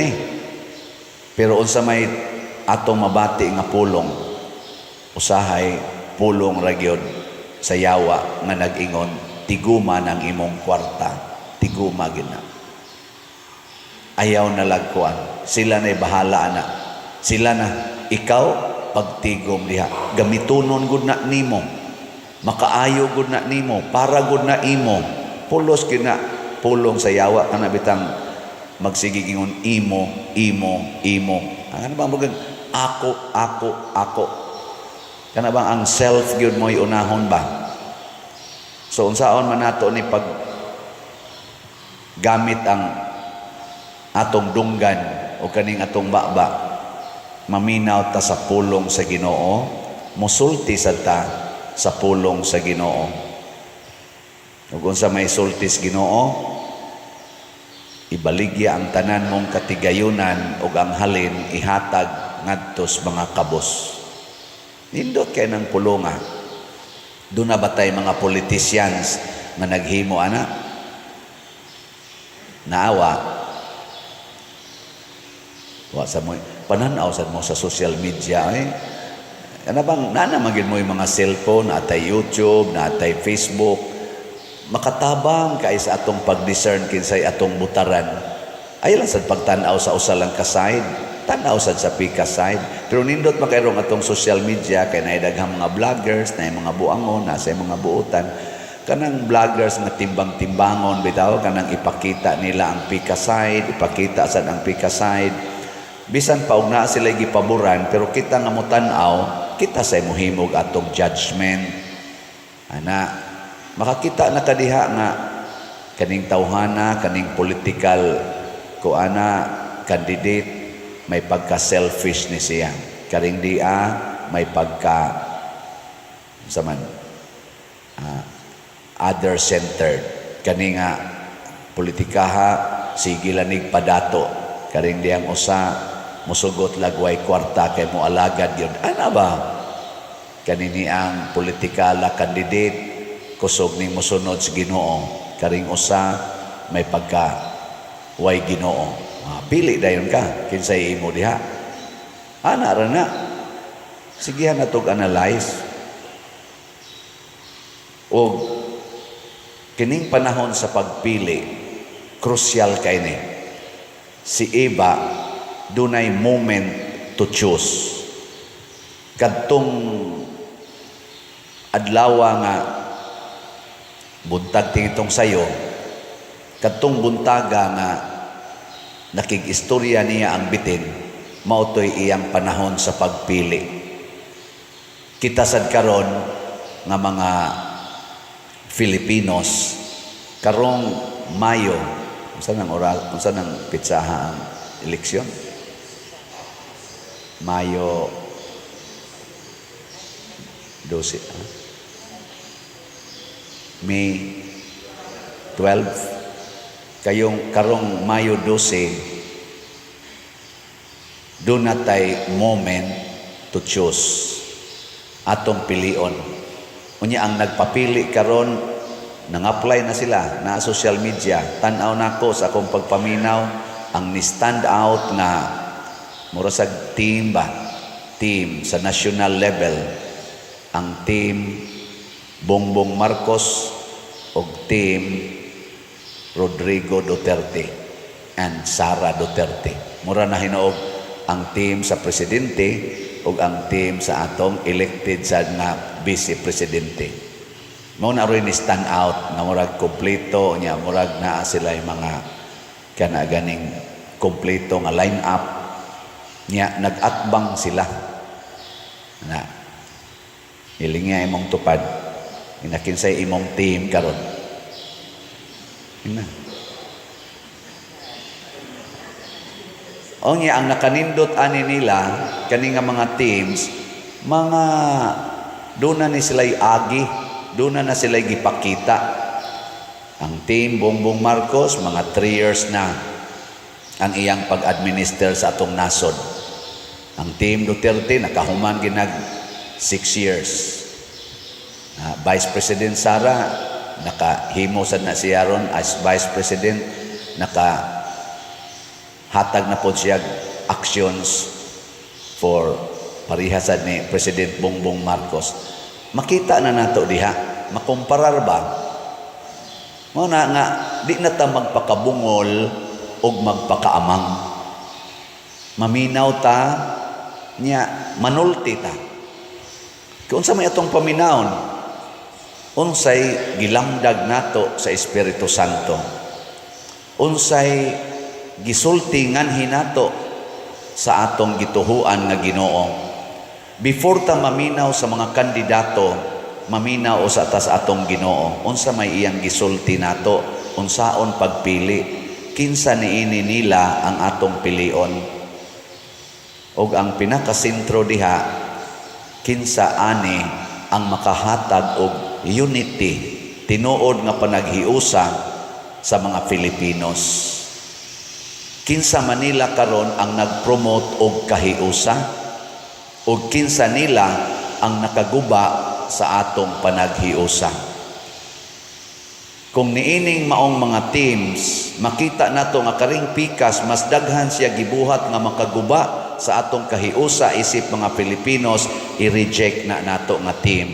Pero unsa may atong mabati nga pulong, usahay pulong ragyod sa yawa nga nag-ingon, tiguma ng imong kwarta, tiguma gina. Ayaw na lagkuan, sila na'y bahala na. Sila na, ikaw, pagtigom diha. Gamitunon gud na nimo, makaayo gud na nimo, para gud na imo. Pulos gina, pulong sa yawa, kana bitang magsigigingon, imo. Ano ba mga ako. Kana bang ang self gyud mo'y unahon ba? So unsaon man nato ni pag gamit ang atong dunggan o kaning atong baba, maminaw ta sa pulong sa Ginoo, musulti sad ta sa pulong sa Ginoo. Ug unsa may sultis Ginoo, ibaligya ang tanan mong katigayunan ug ang halin ihatag ngadtos mga kabos. Nindot kay ng pulonga. Doon na batay mga politicians na naghimo ana? Naawa. Wa sa mo pananaw sad mo sa social media Ano bang nanamagin mo yung mga cellphone, natay YouTube, natay Facebook. Makatabang kay sa atong pag-discern kinsay atong butaran. Ay lang sad pagtanaw sa usa lang ka side. Tanaw sad sa pika side. Pero nindot makairong atong social media kay naay daghang mga vloggers, naay mga buangon, nasa mga buutan. Kanang vloggers nga timbang-timbangon bitaw, kanang ipakita nila ang pika side, ipakita sad ang pika side. Bisan pa og naa sila gipaboran, pero kita nga mo tan-aw, kita say mohimog atong judgment. Ana, makakita na kadiha nga kaning tawhana, kaning political candidate, may pagka-selfish ni siya. Karing dia, may other-centered. Kani nga, politikaha, sige lanig padato. Karing diyang usa, musugot lagway kwarta kay mo alagad yun. Ano ba? Kanini ang politikala candidate, kusog ni musunod sa Ginoo. Karing usa, may way Ginoo. Pili dayon ka, kinsay imo diha. Ana ra na. Sigihan na tog analyze. O kining panahon sa pagpili, crucial kay ni. Si Eva, dunay moment to choose. Kadtong adlaw nga buntag tingitong sayo, kadtong buntaga nga nakig-istorya niya ang bitin, mautoy iyang panahon sa pagpili. Kita sad karon nga mga Filipinos karong Mayo, unsa nang pitsaha ang eleksyon? Mayo 12, May 12, kayong karong Mayo 12, doon natay moment to choose atong pilion. Unya ang nagpapili karon, nang-apply na sila na social media. Tan-aw nako sa akong pagpaminaw ang ni stand out nga murasag team sa national level, ang team Bongbong Marcos og team Rodrigo Duterte and Sara Duterte. Mura na hinuog ang team sa presidente ug ang team sa atong elected sa nga vice presidente. Mao na rin ni stand out nga murag kompleto nya, murag naa sila yung mga kana ganing kompleto nga line up nya, nag-atbang sila na ilinga imong tupad inakinsay imong team karon ina. O niya, ang nakanindot ani nila, kani nga mga teams, mga doon na ni sila'y agi, doon na sila'y gipakita. Ang team Bongbong Marcos, mga 3 years na ang iyang pag-administer sa atong nasod. Ang team Duterte, nakahuman ginag 6 years. Vice President Sara, nakahimo sad na siya ron as Vice President, hatag na po siya actions for parihasad ni President Bongbong Marcos. Makita na nato diha, makomparar ba? Mo na nga di na ta magpakabungol og magpakaamang. Maminaw ta nya, manulti ta. Kung sa may atong paminawon, unsay gilamdag nato sa Espiritu Santo, unsay gisultingan hinato sa atong gituhuan nga Ginoo. Before ta maminaw sa mga kandidato, maminaw sa atas atong Ginoo. Unsa may iyang gisulti nato, unsaon pagpili, kinsa niini nila ang atong pilion. Og ang pinakasentro diha, kinsa ani ang makahatag og unity, tinuod nga panaghiusa sa mga Filipinos. Kinsa Manila karon ang nag-promote og kahiusa, o kinsa nila ang nakaguba sa atong panaghiusa. Kung niining maong mga teams, makita nato nga karing pikas mas daghan siya gibuhat nga makaguba sa atong kahiusa, isip mga Filipinos i-reject na nato nga team.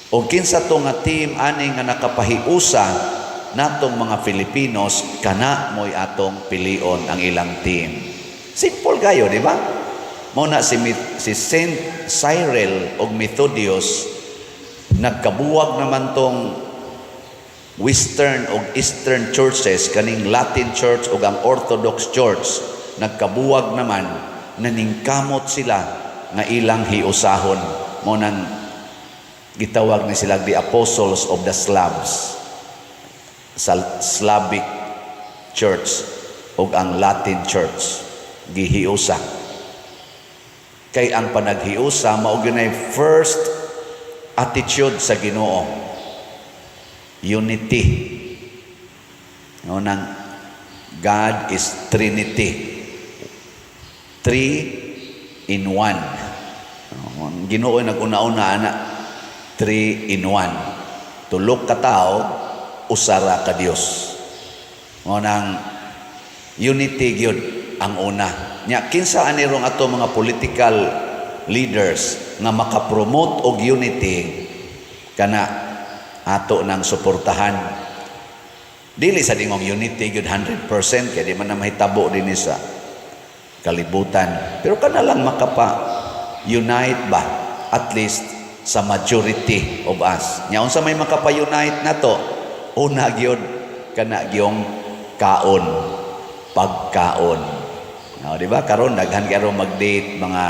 O kinsa to nga team ani nga nakapahiusa natong mga Filipinos, kana mo'y atong pilion ang ilang team. Simple kayo, di ba? Muna si Saint Cyril o Methodius, nagkabuwag naman tong Western o Eastern churches, kaning Latin Church o ang Orthodox Church, nagkabuwag naman, naningkamot sila nga ilang hiusahon. Munang gitawag ni sila the Apostles of the Slavs, sa Slavic Church o ang Latin Church, gihiusa. Kay ang panaghiusa mao gyud first attitude sa Ginoo, unity. Nang God is Trinity, 3 in 1. Ang Ginoo naguna-una ana, 3 in 1. Tulok ka tao, usara ka Dios. Nang unity gyud ang una. Nya kinsa ani rong ato mga political leaders nga makapromote og unity, kana ato nang suportahan. Dili sa dingong unity gyud 100% kay di man na mahitabo dinhi sa kalibutan. Pero kana lang makapa-unite ba at least sa majority of us. Nya unsa may makapa-unite nato? Una gyud kana gyong kaon, pagkaon. No, di ba karon daghan karon mag-date mga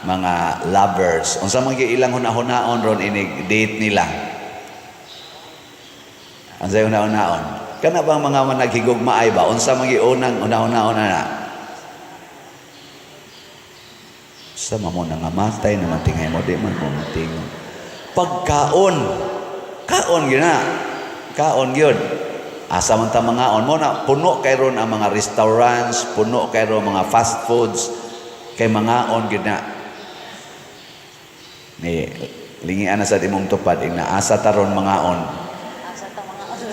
mga lovers. Unsa man gyud ilang hunahon ron inig date nila. Unsay hunahon? Kana bang mga naghigugmaay ba? Unsa man gyud unang hunahon na? Sa mo na nga matay naman tingay mo di man mo tingog. Pagkaon. Kaon gyud na. Kaon gyud. Asa man ta mga on mo na puno kay ron ang mga restaurants, puno kay ron mga fast foods kay mga on gyud na. Ni lingian na sa imong tupad ing naasa ta ron mga on. Asa ta mga on.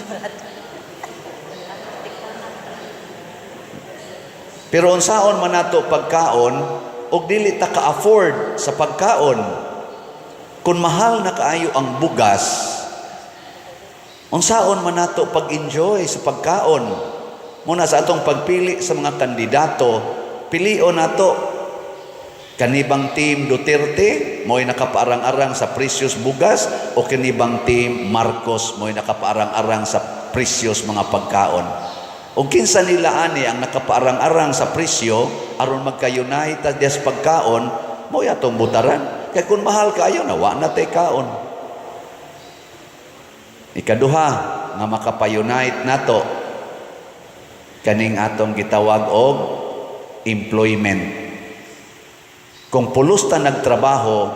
Pero unsaon man nato pagkaon og dili ta ka-afford sa pagkaon. Kung mahal na kaayo ang bugas, unsaon man nato pag-enjoy sa pagkaon. Muna sa atong pagpili sa mga kandidato, pilion nato kanibang team Duterte mo'y nakapaarang-arang sa presyos bugas o kanibang team Marcos mo'y nakapaarang-arang sa presyos mga pagkaon. O kinsa nila ani ang nakapaarang-arang sa presyo aron magka-unite sa pagkaon, mo'y atong butaran. Kaya kung mahal kayo, nawa na tay kaon. Ikaduha, nga makapa-unite nato kaning atong gitawag og employment. Kung pulos ta nagtrabaho,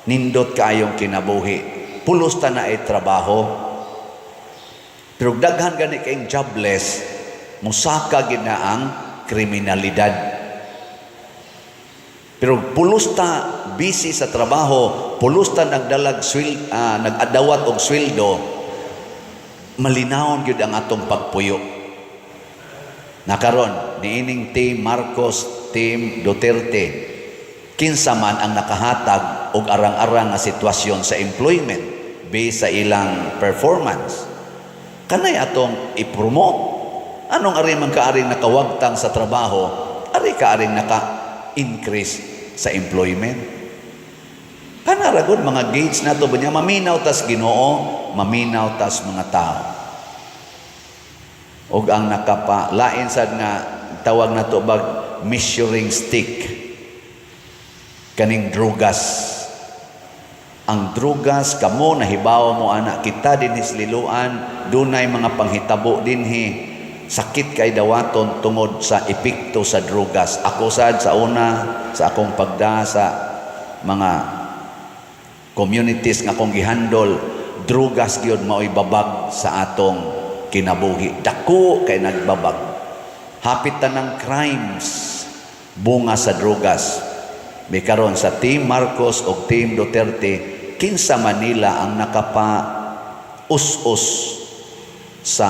nindot kaayong kinabuhi. Pulos ta na ay trabaho. Pero daghan gani kayong jobless, musaka gid na ang kriminalidad. Pero pulos ta busy sa trabaho, pulos ta nagadawat og sweldo, malinawon gyud ang atong pagpuyo. Nakaron niining team Marcos, team Duterte, kinsa man ang nakahatag og arang-arang nga sitwasyon sa employment based sa ilang performance, kanay atong i-promote. Anong ari man kaaring nakawagtang sa trabaho, ari kaaring naka-increase sa employment. Kanaragon mga gauge na to ba niya, maminaw tas Ginoo, maminaw tas mga tao. Og ang nakapalain sad nga tawag na to bag measuring stick, kaning drugas. Ang drugas kamo nahibaw mo anak kita dinhis liluan, dunay mga panghitabo dinhi. Sakit kay dawaton tungod sa epekto sa drugas. Ako sad sa una sa akong pagda sa mga communities nga akong gihandol, drugas gyud mao'y babag sa atong kinabuhi. Dako kay nagbabag. Hapit tanang crimes bunga sa drugas. May karon sa Team Marcos o Team Duterte, kinsa Manila ang nakapa us-us sa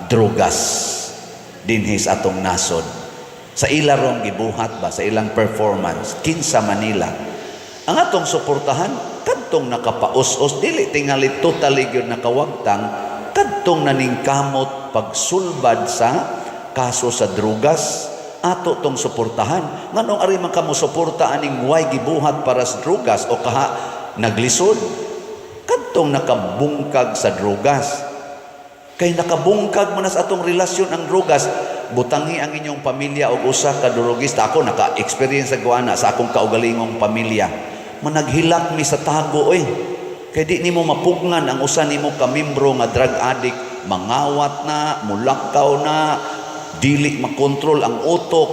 drugas dinhis atong nasod. Sa ilarong gibuhat ba sa ilang performance, kinsa Manila ang atong suportahan kadtong nakapaus-us, dili tingali totally gyud nakawagtang, kadtong naningkamot pagsulbad sa kaso sa drugas. Ato tong suportahan. Nganong ari man kamo suporta aning way gibuhat para sa drugas o kaha naglisod kadtong nakabungkag sa drugas. Kay nakabungkag mo na sa atong relasyon ang drugas, butangi ang inyong pamilya o usa ka drugista. Ako naka-experience sa guana sa akong kaugalingong pamilya. Managhilak mi sa tago kay di nimo mapugnan ang usa nimo ka membro nga drug addict, mangawat na, mulakaw na, dili makontrol ang utok.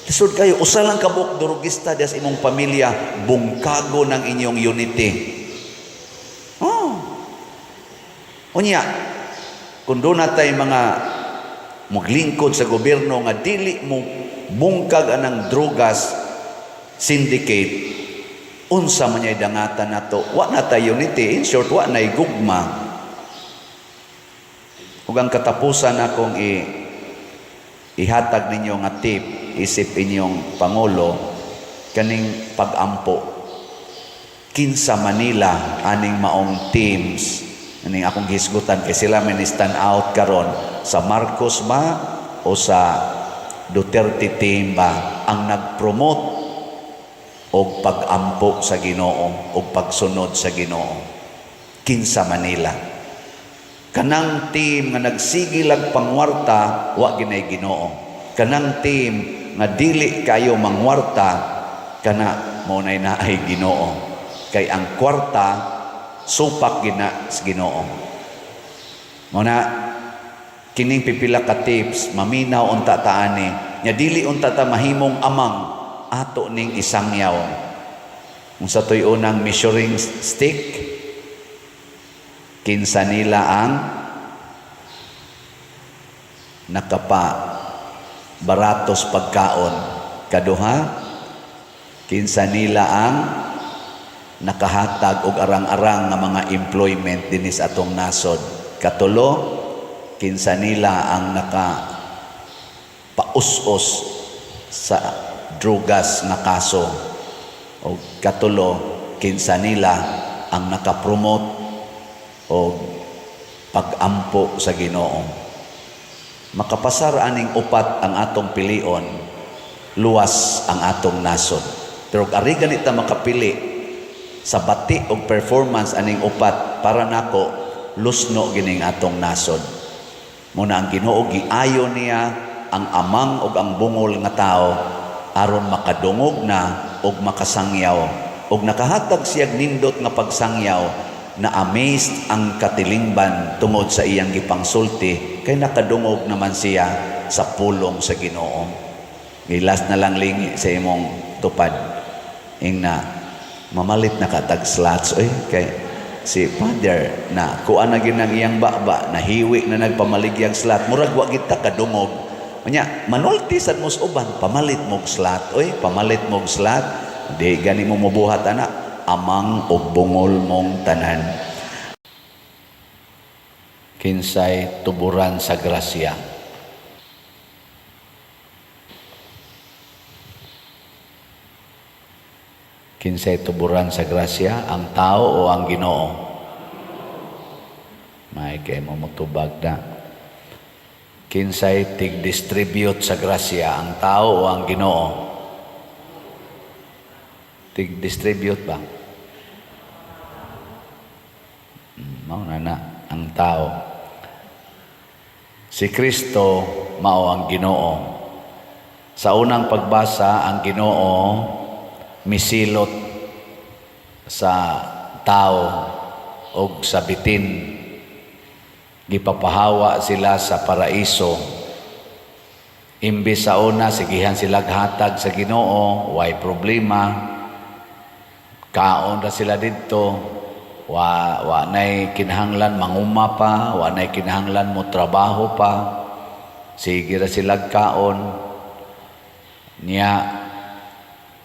Lisod kayo, usa lang kabuk drugista sa imong pamilya, bungkago ng inyong unity. Unya, kung doon natay mga maglingkod sa gobyerno nga dili mo bungkag anang drugas syndicate, unsa man niya dangatan nato, wa na tayo unity. In short, wa na gugma. Ug ang katapusan akong ihatag ninyo nga tip, isip inyong Pangulo, kaning pag-ampo. Kinsa Manila aning maong teams aning akong gisgutan kay sila may stand out karon sa Marcos ba o sa Duterte team ba ang nag-promote og pag-ampo sa Ginoo og pagsunod sa Ginoo. Kinsa Manila. Kanang team nga nagsigilag pangwarta, wa ginay Ginoo. Kanang team nga dili kayo mangwarta, kana mo na ay Ginoo. Kay ang kwarta supak gina sa Ginoo. Mo na kining pipila ka tips maminaw unta taani nya dili unta ta mahimong amang ato ning isangyaw. Unsa toy unang measuring stick? Kinsa nila ang nakapa baratos pagkaon. Kaduha, kinsa nila ang nakahatag og arang-arang nga mga employment dinis atong nasod. Katulo, kinsa nila ang naka-paus-os sa drugas nga kaso. O katulo, kinsa nila ang naka-promote o pag-ampo sa Ginoo. Makapasar aning upat ang atong pilion, luwas ang atong nasod. Pero ari ganita makapili sa bati og performance aning upat para nako lusno gining atong nasod. Muna ang Ginoo giayo niya ang amang ug ang bungol nga tao aron makadungog na og makasangyaw og nakahatag siya nindot nga pagsangyaw na amazed ang katilingban tungod sa iyang gipangsulti kay nakadungog naman siya sa pulong sa Ginoo. Gilas na lang lingi sa imong tupad ingna mamalit na katag slots kay si Father na kuan na gyud ang iyang baba nahiwi na nagpamaligyang slot murag wa kita kadungog nya manulti sad mos uban pamalit mog slot pamalit mog slot di gani mo mobuhat ana amang ug bungol mong tanan. Kinsay tuburan sa grasya. Kinsay tuburan sa grasya, ang tao o ang Ginoo? May kay mo mutubag na. Kinsay tig-distribute sa grasya, ang tao o ang Ginoo? Tig-distribute ba? Mao na ang tao. Si Kristo mao ang Ginoo. Sa unang pagbasa, ang Ginoo misilot sa tao o sa bitin. Gipapahawa sila sa paraiso. Imbis sa una, sigihan sila hatag sa Ginoo, way problema. Kaon ra sila didto. Wa nay kinahanglan manguma pa, wa nay kinahanglan mo trabaho pa. Sige ra sila kaon. Niya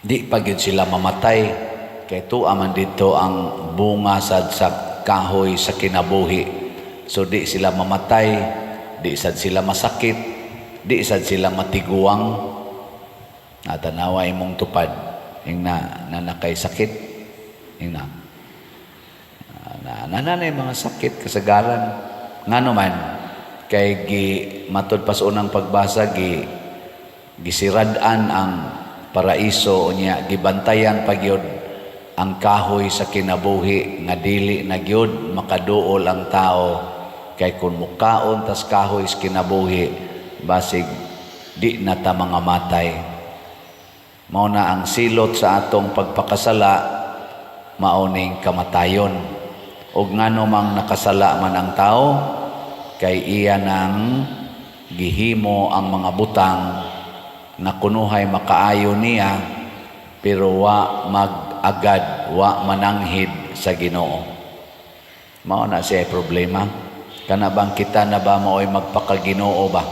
di pa gyud sila mamatay kay tuwa man dito ang bunga sad sa kahoy sa kinabuhi. So di sila mamatay, di sad sila masakit, di sad sila matiguang. Natanawa imong tupad ingna nanakay sakit ingna nananay mga sakit kasagaran ngano man kay matud pas unang pagbasa gisiradan ang paraiso unya gibantayan pagyud ang kahoy sa kinabuhi nga dili na gyud makaduol ang tao kay kun mukaon tas kahoy sa kinabuhi basig di na ta mga matay. Mao na ang silot sa atong pagpakasala maoning kamatayon. Og ngano mang nakasala man ang tao kay iya nang gihimo ang mga butang na kunuhay makaayo niya pero wa mag-agad wa mananghid sa Ginoo. Mao na siya problema. Kana bang kita na ba maoy magpakaginoo ba?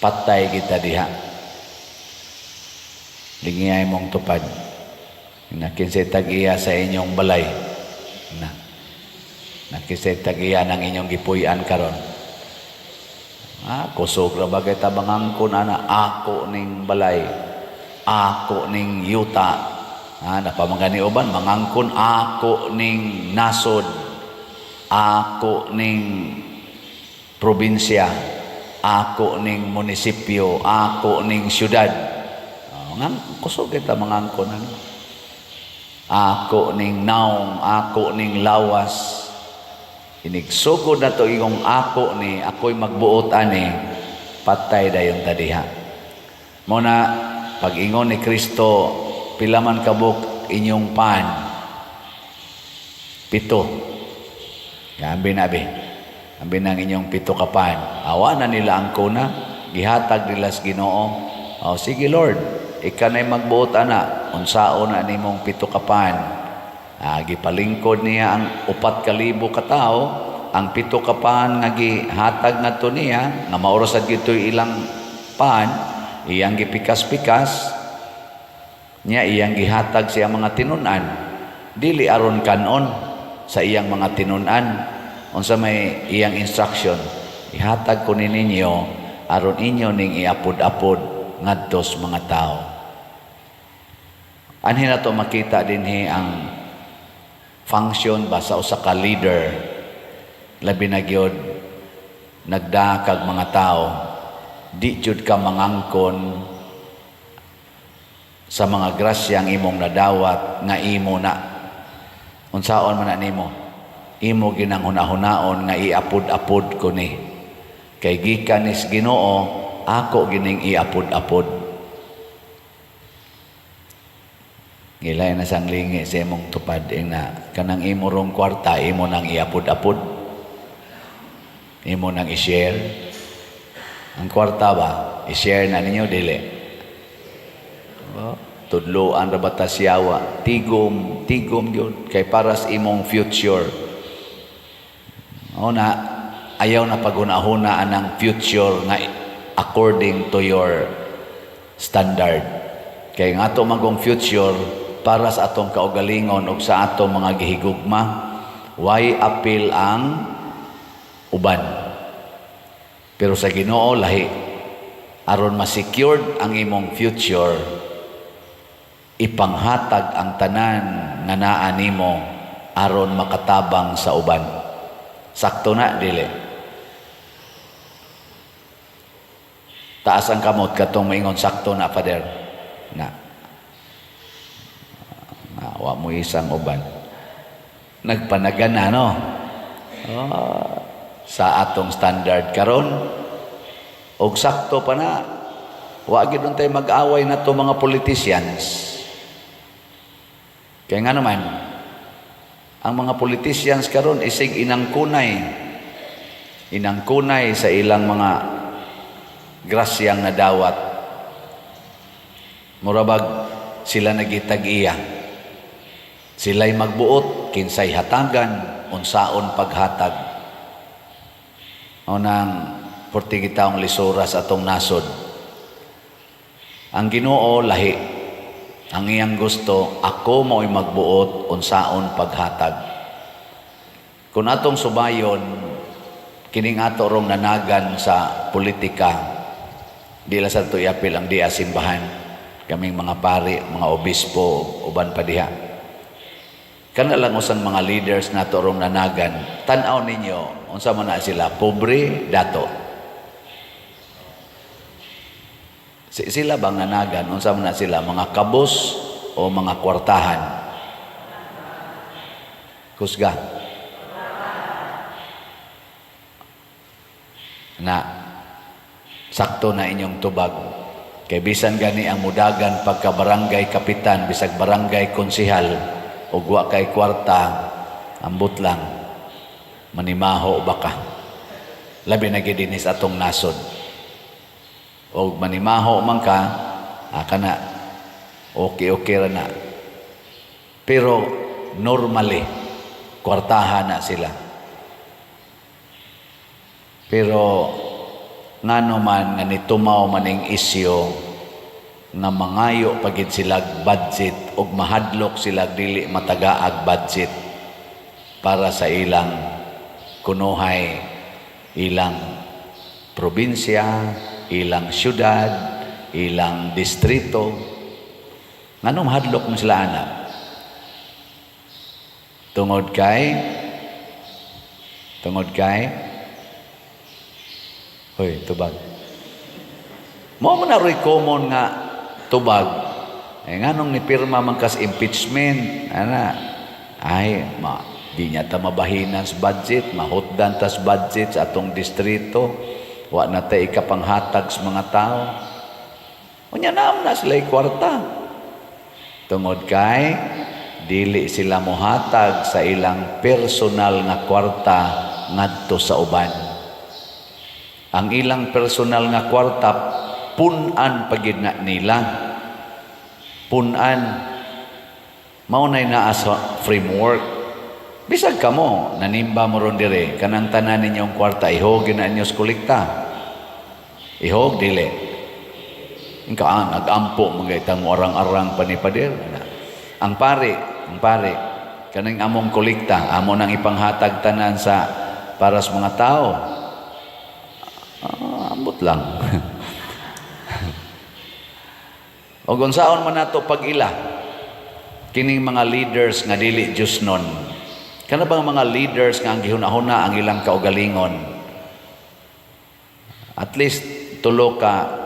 Patay kita diha. Lingiyay mong tupad. Nakinsay tag-iya sa inyong balay. Nakinsay tag-iya ng inyong gipuy-an karon. Kusog ra bagay tabangangkon ana ako ning balay. Ako ning yuta. Napamangani uban mangangkon ako ning nasod. Ako ning probinsya. Ako ning munisipyo. Ako ning syudad. Kusog kita mangangkon ano. Ako ning naong, ako ning lawas. Inigsugod na to iyong ako ni, ako'y magbuot ani, patay dayon tadiha. Muna, pag-ingon ni Kristo, pila man kabuk inyong pan? 7. Ambi na be. Ambi ng inyong 7 ka pan. Awa na nila ang kuna, gihatag nila sa Ginoo. Oh, sige Lord, ika na'y magbuot ana, unsaon na nimong 7 ka pan. Gipalingkod niya ang 4,000 ka tao, ang 7 ka pan nga gihatag ngadto niya, nga maurasad gito'y ilang pan, iyang gipikas-pikas, niya iyang gihatag siya mga tinunan, dili aron kanon sa iyang mga tinunan, unsa may iyang instruction, ihatag ko ninyo aron inyo ning iapod-apod ngadto sa mga tao. Anhin na to makita dinhi ang function ba sa usa ka leader, labi na gyud nagdakag mga tao, di jud ka mangangkon sa mga grasyang imong nadawat nga imo na unsaon man na nimo, imo ginang hunahunaon nga iapod-apod ko ni, kay gikan is Ginoo ako gining iapod-apod. Gilay na sang lingi sa imong tupad na kanang imo rong kwarta imo nang iapod-apod, imo nang i-share ang kwarta ba, i-share na ninyo dili. Tudloan ra bata siyawa, tigom yun kay para sa imong future. O na ayaw na paghunahunaan ang future nga according to your standard, kay nga ato magong future para sa atong kaugalingon ug sa atong mga gihigugma, why appeal ang uban, pero sa Ginoo lahi. Aron ma-secured ang imong future, ipanghatag ang tanan nga naa nimo aron makatabang sa uban. Sakto na dili. Taas ang kamot katong maingon sakto na, Father. Wa mo isang uban. Nagpanagan na, no? Sa atong standard karon, og sakto pa na. Wa gid untay mag-away na to mga politicians. Kaya nga naman, ang mga politicians karon isig inangkunay sa ilang mga grasyang nadawat. Murabag sila nagitag-iya. Sila'y magbuot, kinsay hatagan, unsaon paghatag. O nang portigitaong lisura sa atong nasod. Ang Ginoo lahi. Ang iyang gusto, ako mo'y magbuot, unsaon paghatag. Kung atong subayon, kining ato rong nanagan sa politika, di la sa ito iapil ang diya simbahan, kaming mga pari, mga obispo, uban pa diha. Kana lang usang mga leaders na rong nanagan, tanaw ninyo, unsa man na sila, pobre, dato. Sila bang nanagan, unsa man na sila, mga kabos o mga kwartahan? Kusga. Na, sakto na inyong tubag. Kay bisan gani ang mudagan pagka barangay kapitan, bisag barangay konsihal, o wa kay kwarta, ambot lang, manimaho baka. Labi na gidinis atong nasod. O manimaho man ka, kana, okay ra na. Pero normally, kwartahan na sila. Pero ngano man nga nitumaw maning isyo nga mangayo pagid silag budget ug mahadlok silag dili matagaag budget para sa ilang kunuhay, ilang probinsya, ilang syudad, ilang distrito. Nganong mahadlok mo sila ana? Tungod kay hoy, tubag. Mo na rin common nga tubag. Nganong ni pirma man kas impeachment, ana, ay, di niya ta mabahinan sa budget, mahutdan tas budget sa atong distrito, wa na ta ikapanghatag sa mga tao. Unya naam na sila kwarta. Tungod kay dili sila mohatag sa ilang personal nga kwarta ngadto sa uban. Ang ilang personal nga kwarta punan pagid na nila. Punan mao nay naa sa framework. Bisag kamo nanimba mo ron dire kanang tanan ninyong kwarta ihog na inyo sa kolekta. Ihog dili. Ingka nagampo mga itang orang-arang panipadir. Ang pare, kanang among kolekta, amo nang ipanghatag tanan sa para sa mga tao. Ambot lang. O unsaon man nato pag-ila kining mga leaders nga dili Dios nun. Kana bang mga leaders nga ang gihuna-huna ang ilang kaugalingon? At least tulo ka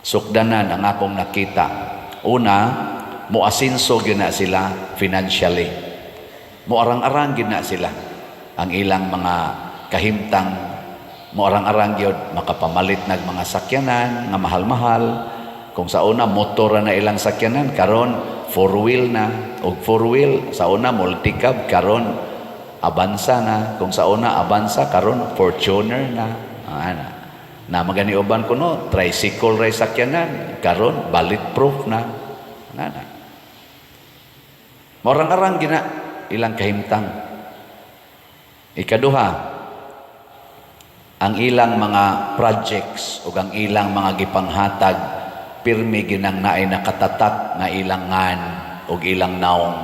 sukdanan ang akong nakita. Una, muasinso gyud na sila financially. Muarang-arang gyud na sila ang ilang mga kahimtang. Muarang-arang gyud makapamalit nag mga sakyanan nga mahal-mahal. Kung sa una motor na ilang sakyanan, karon four-wheel na. O four-wheel, sa una multicab, karon Avanza na. Kung sa una Avanza, karon Fortuner na. Na magani uban ko no, tricycle ray sakyanan, karon bulletproof na. Morang-arang gina ilang kahimtang. Ikaduha, ang ilang mga projects ug ang ilang mga gipanghatag pirmi ginang naay nakatatak nga ilang ngan ug ilang naong.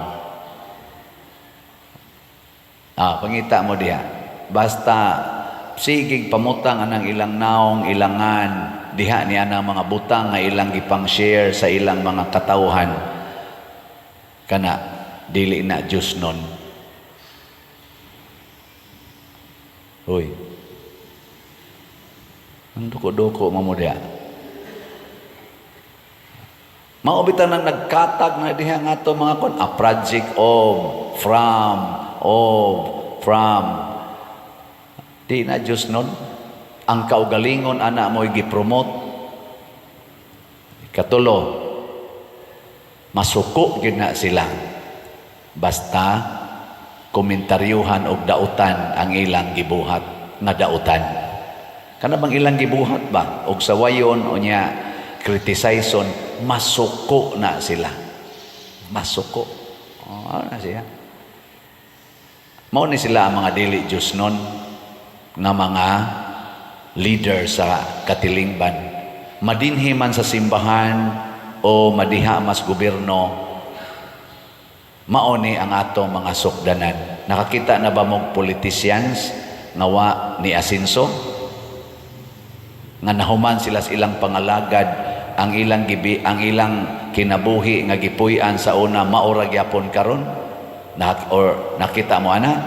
Pangita mo diha. Basta sigig pamutang anang ilang naong, ilangan, diha niya ng mga butang nga ilang gipang share sa ilang mga katawhan. Kana, dili na Diyos nun. Uy. Ang duko-duko mo diha. Maubitan nang nagkatag na diha nga to mga kon, a project of, from, di na Diyos nun. Ang kaugalingon ana mo i-promote. Katulo, masuko gid na sila. Basta komentaryuhan og dautan ang ilang gibuhat nga dautan. Kana bang ilang gibuhat ba og sawayon o nya kritisayson, masuko na sila. Masuko. Na siya. Mao ni sila ang mga dili Diyos nun nga mga leader sa katilingban. Madinhi man sa simbahan o madiha mas gobyerno, mao ni ang atong mga sukdanan. Nakakita na ba mong politicians nga wa ni asinso? Nga nahuman sila sa ilang pangalagad, ang ilang kinabuhi nga gipuy-an sa una maura gyapon karon. Nakita mo ana?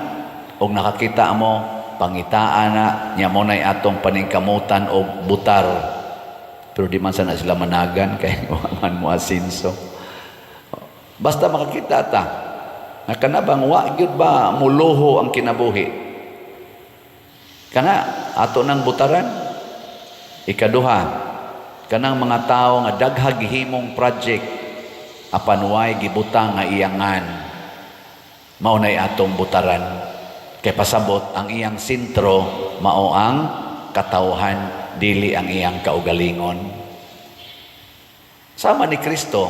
O nakakita mo pangitaan na nya mo nay atong paningkamutan o butar. Pero di man sana sila managan kay man mo asinso. Basta makakita ta na kanabang wa gyud ba muluho ang kinabuhi. Kana ato nang butaran. Ikaduha, kanang mga tao nga daghag gihimong project apan way gibutang nga iyangan. Mao nay atong butaran. Kay pasabot ang iyang sentro mao ang katawhan, dili ang iyang kaugalingon. Sama ni Kristo,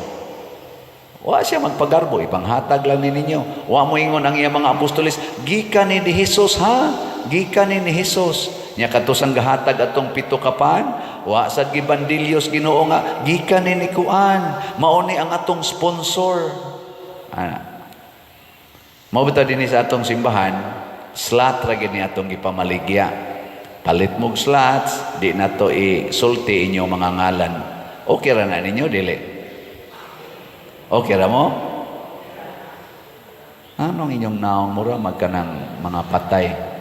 wa siya magpagarbo, ipanghatag lang ninyo. Wa mo ingon ang iyang mga apostoles, gikan ni Jesus ha? Gikan ni Jesus. Nya katusang gahatag atong 7 kapan, wa sad gibandilyos Ginoo nga gikan ni kuan, mao ni ang atong sponsor. Mao bitaw dinhi sa atong simbahan, slot ra gid ni atong gipamaligya. Palit mog slots, di na to isulti inyo mga ngalan. Okay ra na ninyo dili? Okay ra mo? Anong inyong naong mura magkanang mga patay?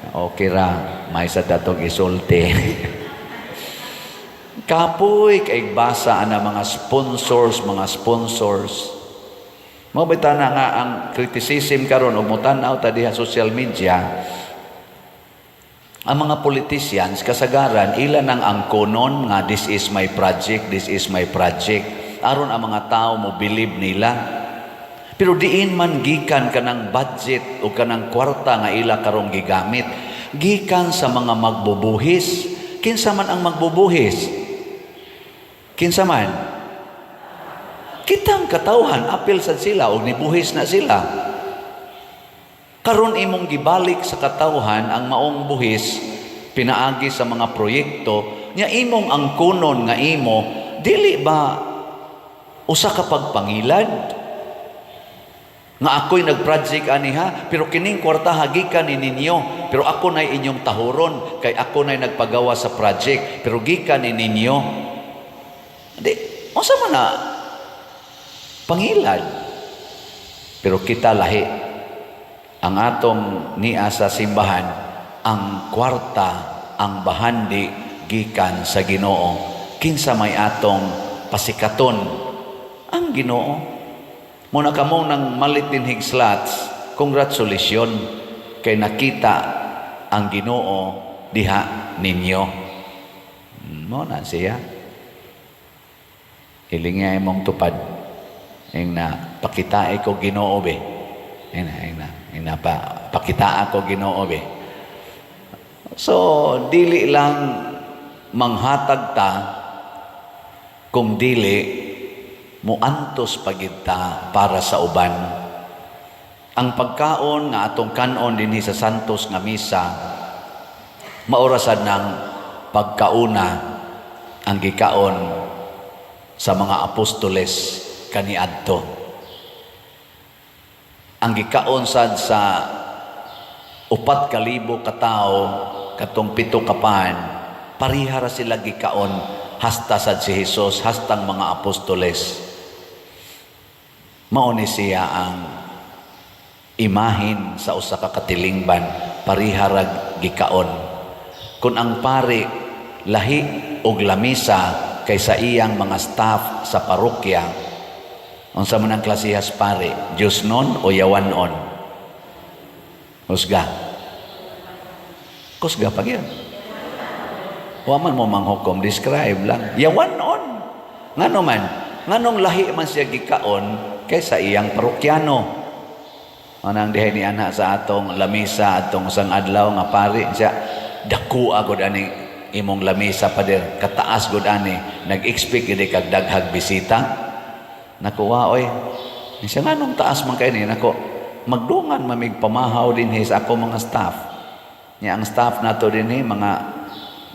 Okay ra, may sa datong isulti. Kapoy kay basa ana mga sponsors. Mabita na nga ang criticism karon o mutanaw ta diha social media. Ang mga politicians kasagaran ilan ang angkonon nga this is my project. aron ang mga tao mo believe nila. Pero diin man gikan kanang budget o kanang kwarta nga ila karong gigamit, gikan sa mga magbubuhis. Kinsa man ang magbubuhis? Kinsa man? Kitang katawhan, apil sad sila o nibuhis na sila. Karon imong gibalik sa katawhan ang maong buhis, pinaagi sa mga proyekto, nya imong angkunon nga imo, dili ba usa ka pagpangilad? Nga ako'y nag-project aniha, pero kining kwarta hagikan ni ninyo, pero ako na inyong tahuron, kay ako na nagpagawa sa project, pero gikan ni ninyo. Hindi, unsa man na pangilad? Pero kita lahi, ang atong niya sa simbahan, ang kwarta, ang bahandi, gikan sa Ginoo. Kinsa may atong pasikaton? Ang Ginoo. Muna kamo nang malit din higslots, congratulations kay nakita ang Ginoo diha ninyo. Mo na siya. Hilingay mong tupad. Ing na pakita ko Ginoo be. Ing na pakita ako Ginoo be. So dili lang manghatag ta kung dili muantos pagita para sa uban. Ang pagkaon nga atong kanon dinhi sa Santos nga misa, maorasan ng pagkauna ang gikaon sa mga apostoles kaniadto. Ang gikaon sad sa 4,000 ka tawo katong 7 kapan, parihara sila gikaon hasta sad si Jesus, hastang mga apostoles. Mao ni siya ang imahin sa usa ka katilingban, pariharag gikaon. Kung ang pari lahi og lamisa kaysa iyang mga staff sa parokya, unsa man ang klasihas pari, Diyos non o yawanon? Husga. Kusga pa gyud. Wa man mo manghukom, describe lang. Yawanon. Ngano man? Nganong lahi man siya gikaon kaysa iyang parokyano. Anang dihay ni ana sa atong lamisa atong sang adlaw nga pari siya dakua gud ani imong lamisa pader kataas gud ani nag-expect gid kag daghag bisita. Nakuha oy. Siya nganong taas man kay ni nako magdungan mamig pamahaw dinhi sa ako mga staff. Nya ang staff nato dinhi mga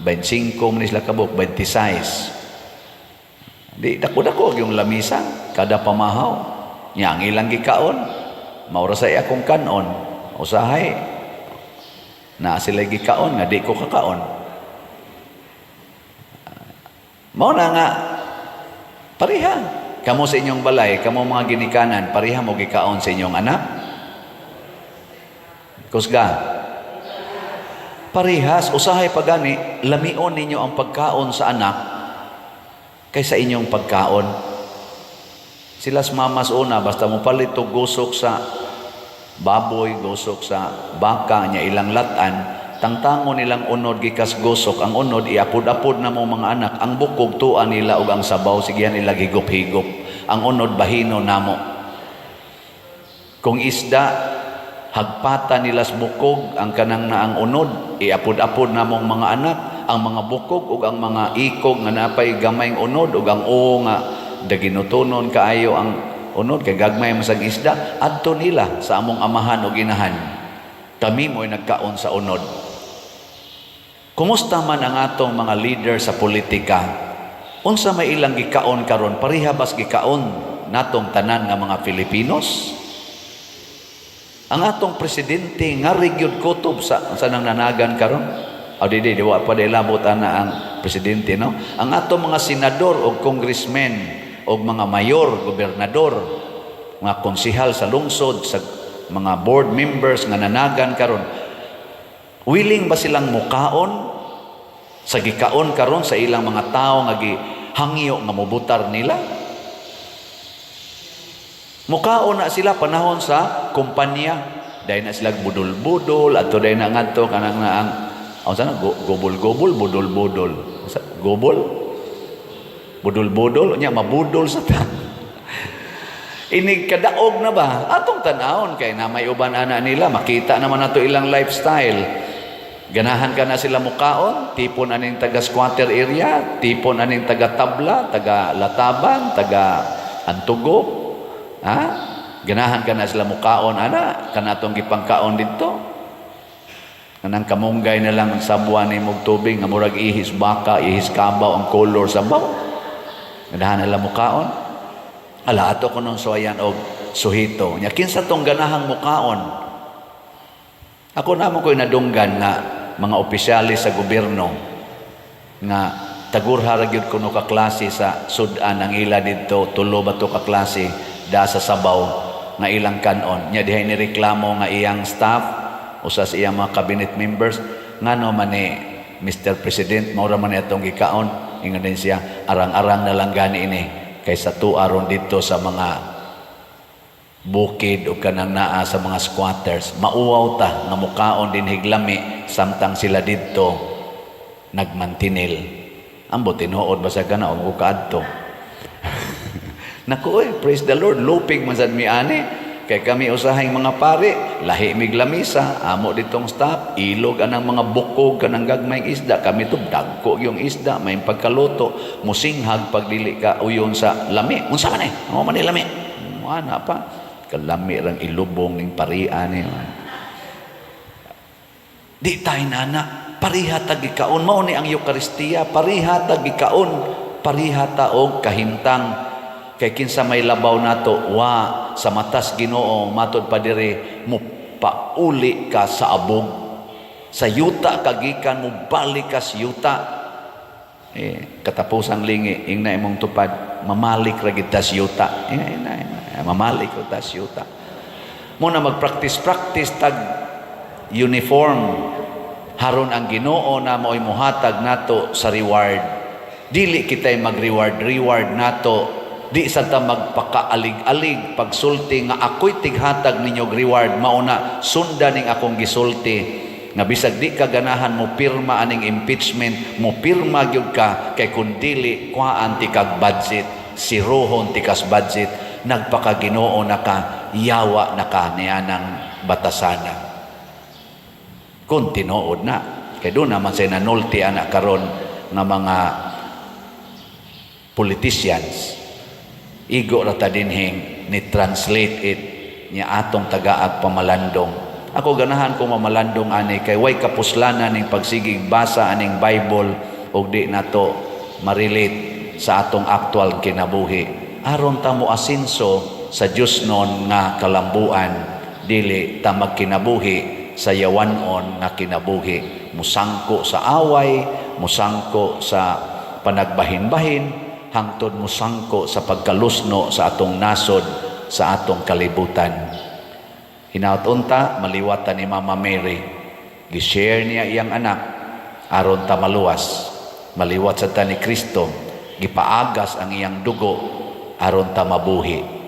25 man sila kabuk 26. Di dako-dako yung lamisa kada pamahaw. Nya ang ilang gikaon maura sa akong kanon usahay na sila gikaon nga di ko kakaon. Mao na nga pareha kamo sa inyong balay, kamo mga ginikanan, pareha mo gikaon sa inyong anak. Kusga. Parehas usahay pagani lamion ninyo ang pagkaon sa anak kaysa inyong pagkaon. Silas mamas una, basta mo palit og gusok sa baboy, gusok sa baka, nya ilang latan, tangtangon nilang unod gikas gusok, ang unod iapod-apod na mo mga anak, ang bukog tuan nila og ang sabaw, sigyan nila higop-higop, ang unod bahino namo. Kung isda, hagpata nilas bukog, ang kanang na ang unod, iapod-apod na mong mga anak, ang mga bukog ug ang mga ikog nga napay gamayng unod ug ang uo nga daginutunon kaayo ang unod kay gagmay masag isda adto nila sa among amahan ug inahan. Kami mo'y nagkaon sa unod. Kumusta man ang atong mga leader sa politika? Unsa may ilang gikaon karon? Pareha bas gikaon natong tanan nga mga Filipinos? Ang atong presidente nga gyud kutob sa nang nanagan karon. O di wa pa labot ana ang presidente no. Ang atong mga senador o congressmen o mga mayor, gobernador, mga konsihal sa lungsod, sa mga board members nga nanagan karon, willing ba silang mukaon sa gikaon karon sa ilang mga tao nga gihangyo nga mobutar nila? Mukaon na sila panahon sa kumpanya, dahil na sila budol-budol at dahil na ngadto kanang na ang gobol-gobol, budol-budol. Gobol? Budol-budol, nya mabudol sa ta. Ini kadaog na ba? Atong tanawon kay na may uban ana nila, makita naman nato ilang lifestyle. Ganahan ka na sila mukaon, tipon aning taga squatter area, tipon aning taga tabla, taga lataban, taga antugo. Ha? Ganahan ka na sila mukaon ana, kanatong gipangkaon dito. Kanang kamunggay na lang sa buwan ni mog tubig nga murag ihis baka, ihis kabaw ang color sa baw. Ganahan nila mukaon. Ala ato ko nung suwayan og suhito. Nya kinsa tong ganahang mukaon. Ako namo ko'y nadunggan nga mga opisyalis sa gobyerno nga tagurha ra gyud kuno ka klase sa sudan ang ila didto tulo ba to ka klase da sa sabaw nga ilang kanon. Nya dihay ni reklamo nga iyang staff usa sa iyang mga cabinet members ngano man ni Mr. President mao ra man atong gikaon ingon din siya arang-arang na lang gani ini kaysa tuaron dito sa mga bukid o kanang naa sa mga squatters. Mauwaw ta nga mukaon din higlami samtang sila dito nagmantinil. Ambo tinuod ba sa kana o mukaadto? Naku praise the Lord, lupig man sad mi ani. Kay kami usahing mga pare, lahi mig lamisa, amo ditong staff, ilog anang mga bukog kanang gagmayng isda, kami to dagko yung isda, may pagkaluto, musinghag pagdili ka uyon sa lami. Unsa man Amo man ni lami. Ana pa kalami rang ilubong ning parian ni. Di tay nana, pariha ta gikaon mao ni ang Eucharistia, pariha ta gikaon, pariha ta og kahimtang. Kay kinsa may labaw nato wa sa matas Ginoo matod pa diri mo pauli ka sa abog sa yuta kagikan mo balik ka sa yuta katapusang lingi ingna imong tupad mamalik ra gid ta sa yuta mamalik ra ta sa yuta mo na magpractice tag uniform haron ang Ginoo na mo'y muhatag nato sa reward dili kitay mag-reward nato. Di sa ta magpakaalig-alig pagsulti nga ako'y tighatag ninyo reward mauna sundan ning akong gisulti nga bisag di ka ganahan mo pirma aning impeachment mo pirma gyud ka kay kun dili kuhaan ti kag budget sirohon ti kas budget nagpakaginoo na ka yawa na ka nianang batasana kun tinuod na kay do naman say nanulti ana karon nga mga politicians igo rata dinhing ni translate it niya atong tagaag pamalandong. Ako ganahan ko mamalandong ani kay way kapuslanan ning pagsigig basa aning Bible ug di nato ma-relate sa atong actual kinabuhi. Aron ta mo asinso sa Dios non nga kalambuan dili ta magkinabuhi sa yawanon nga kinabuhi. Musangko sa away, musangko sa panagbahin-bahin hangtod mo sangko sa pagkalusno sa atong nasod, sa atong kalibutan. Hinaut unta, maliwatan ni Mama Mary. Gishare niya iyang anak, aron ta maluwas. Maliwat sa ta ni Kristo, gipaagas ang iyang dugo, aron ta mabuhi.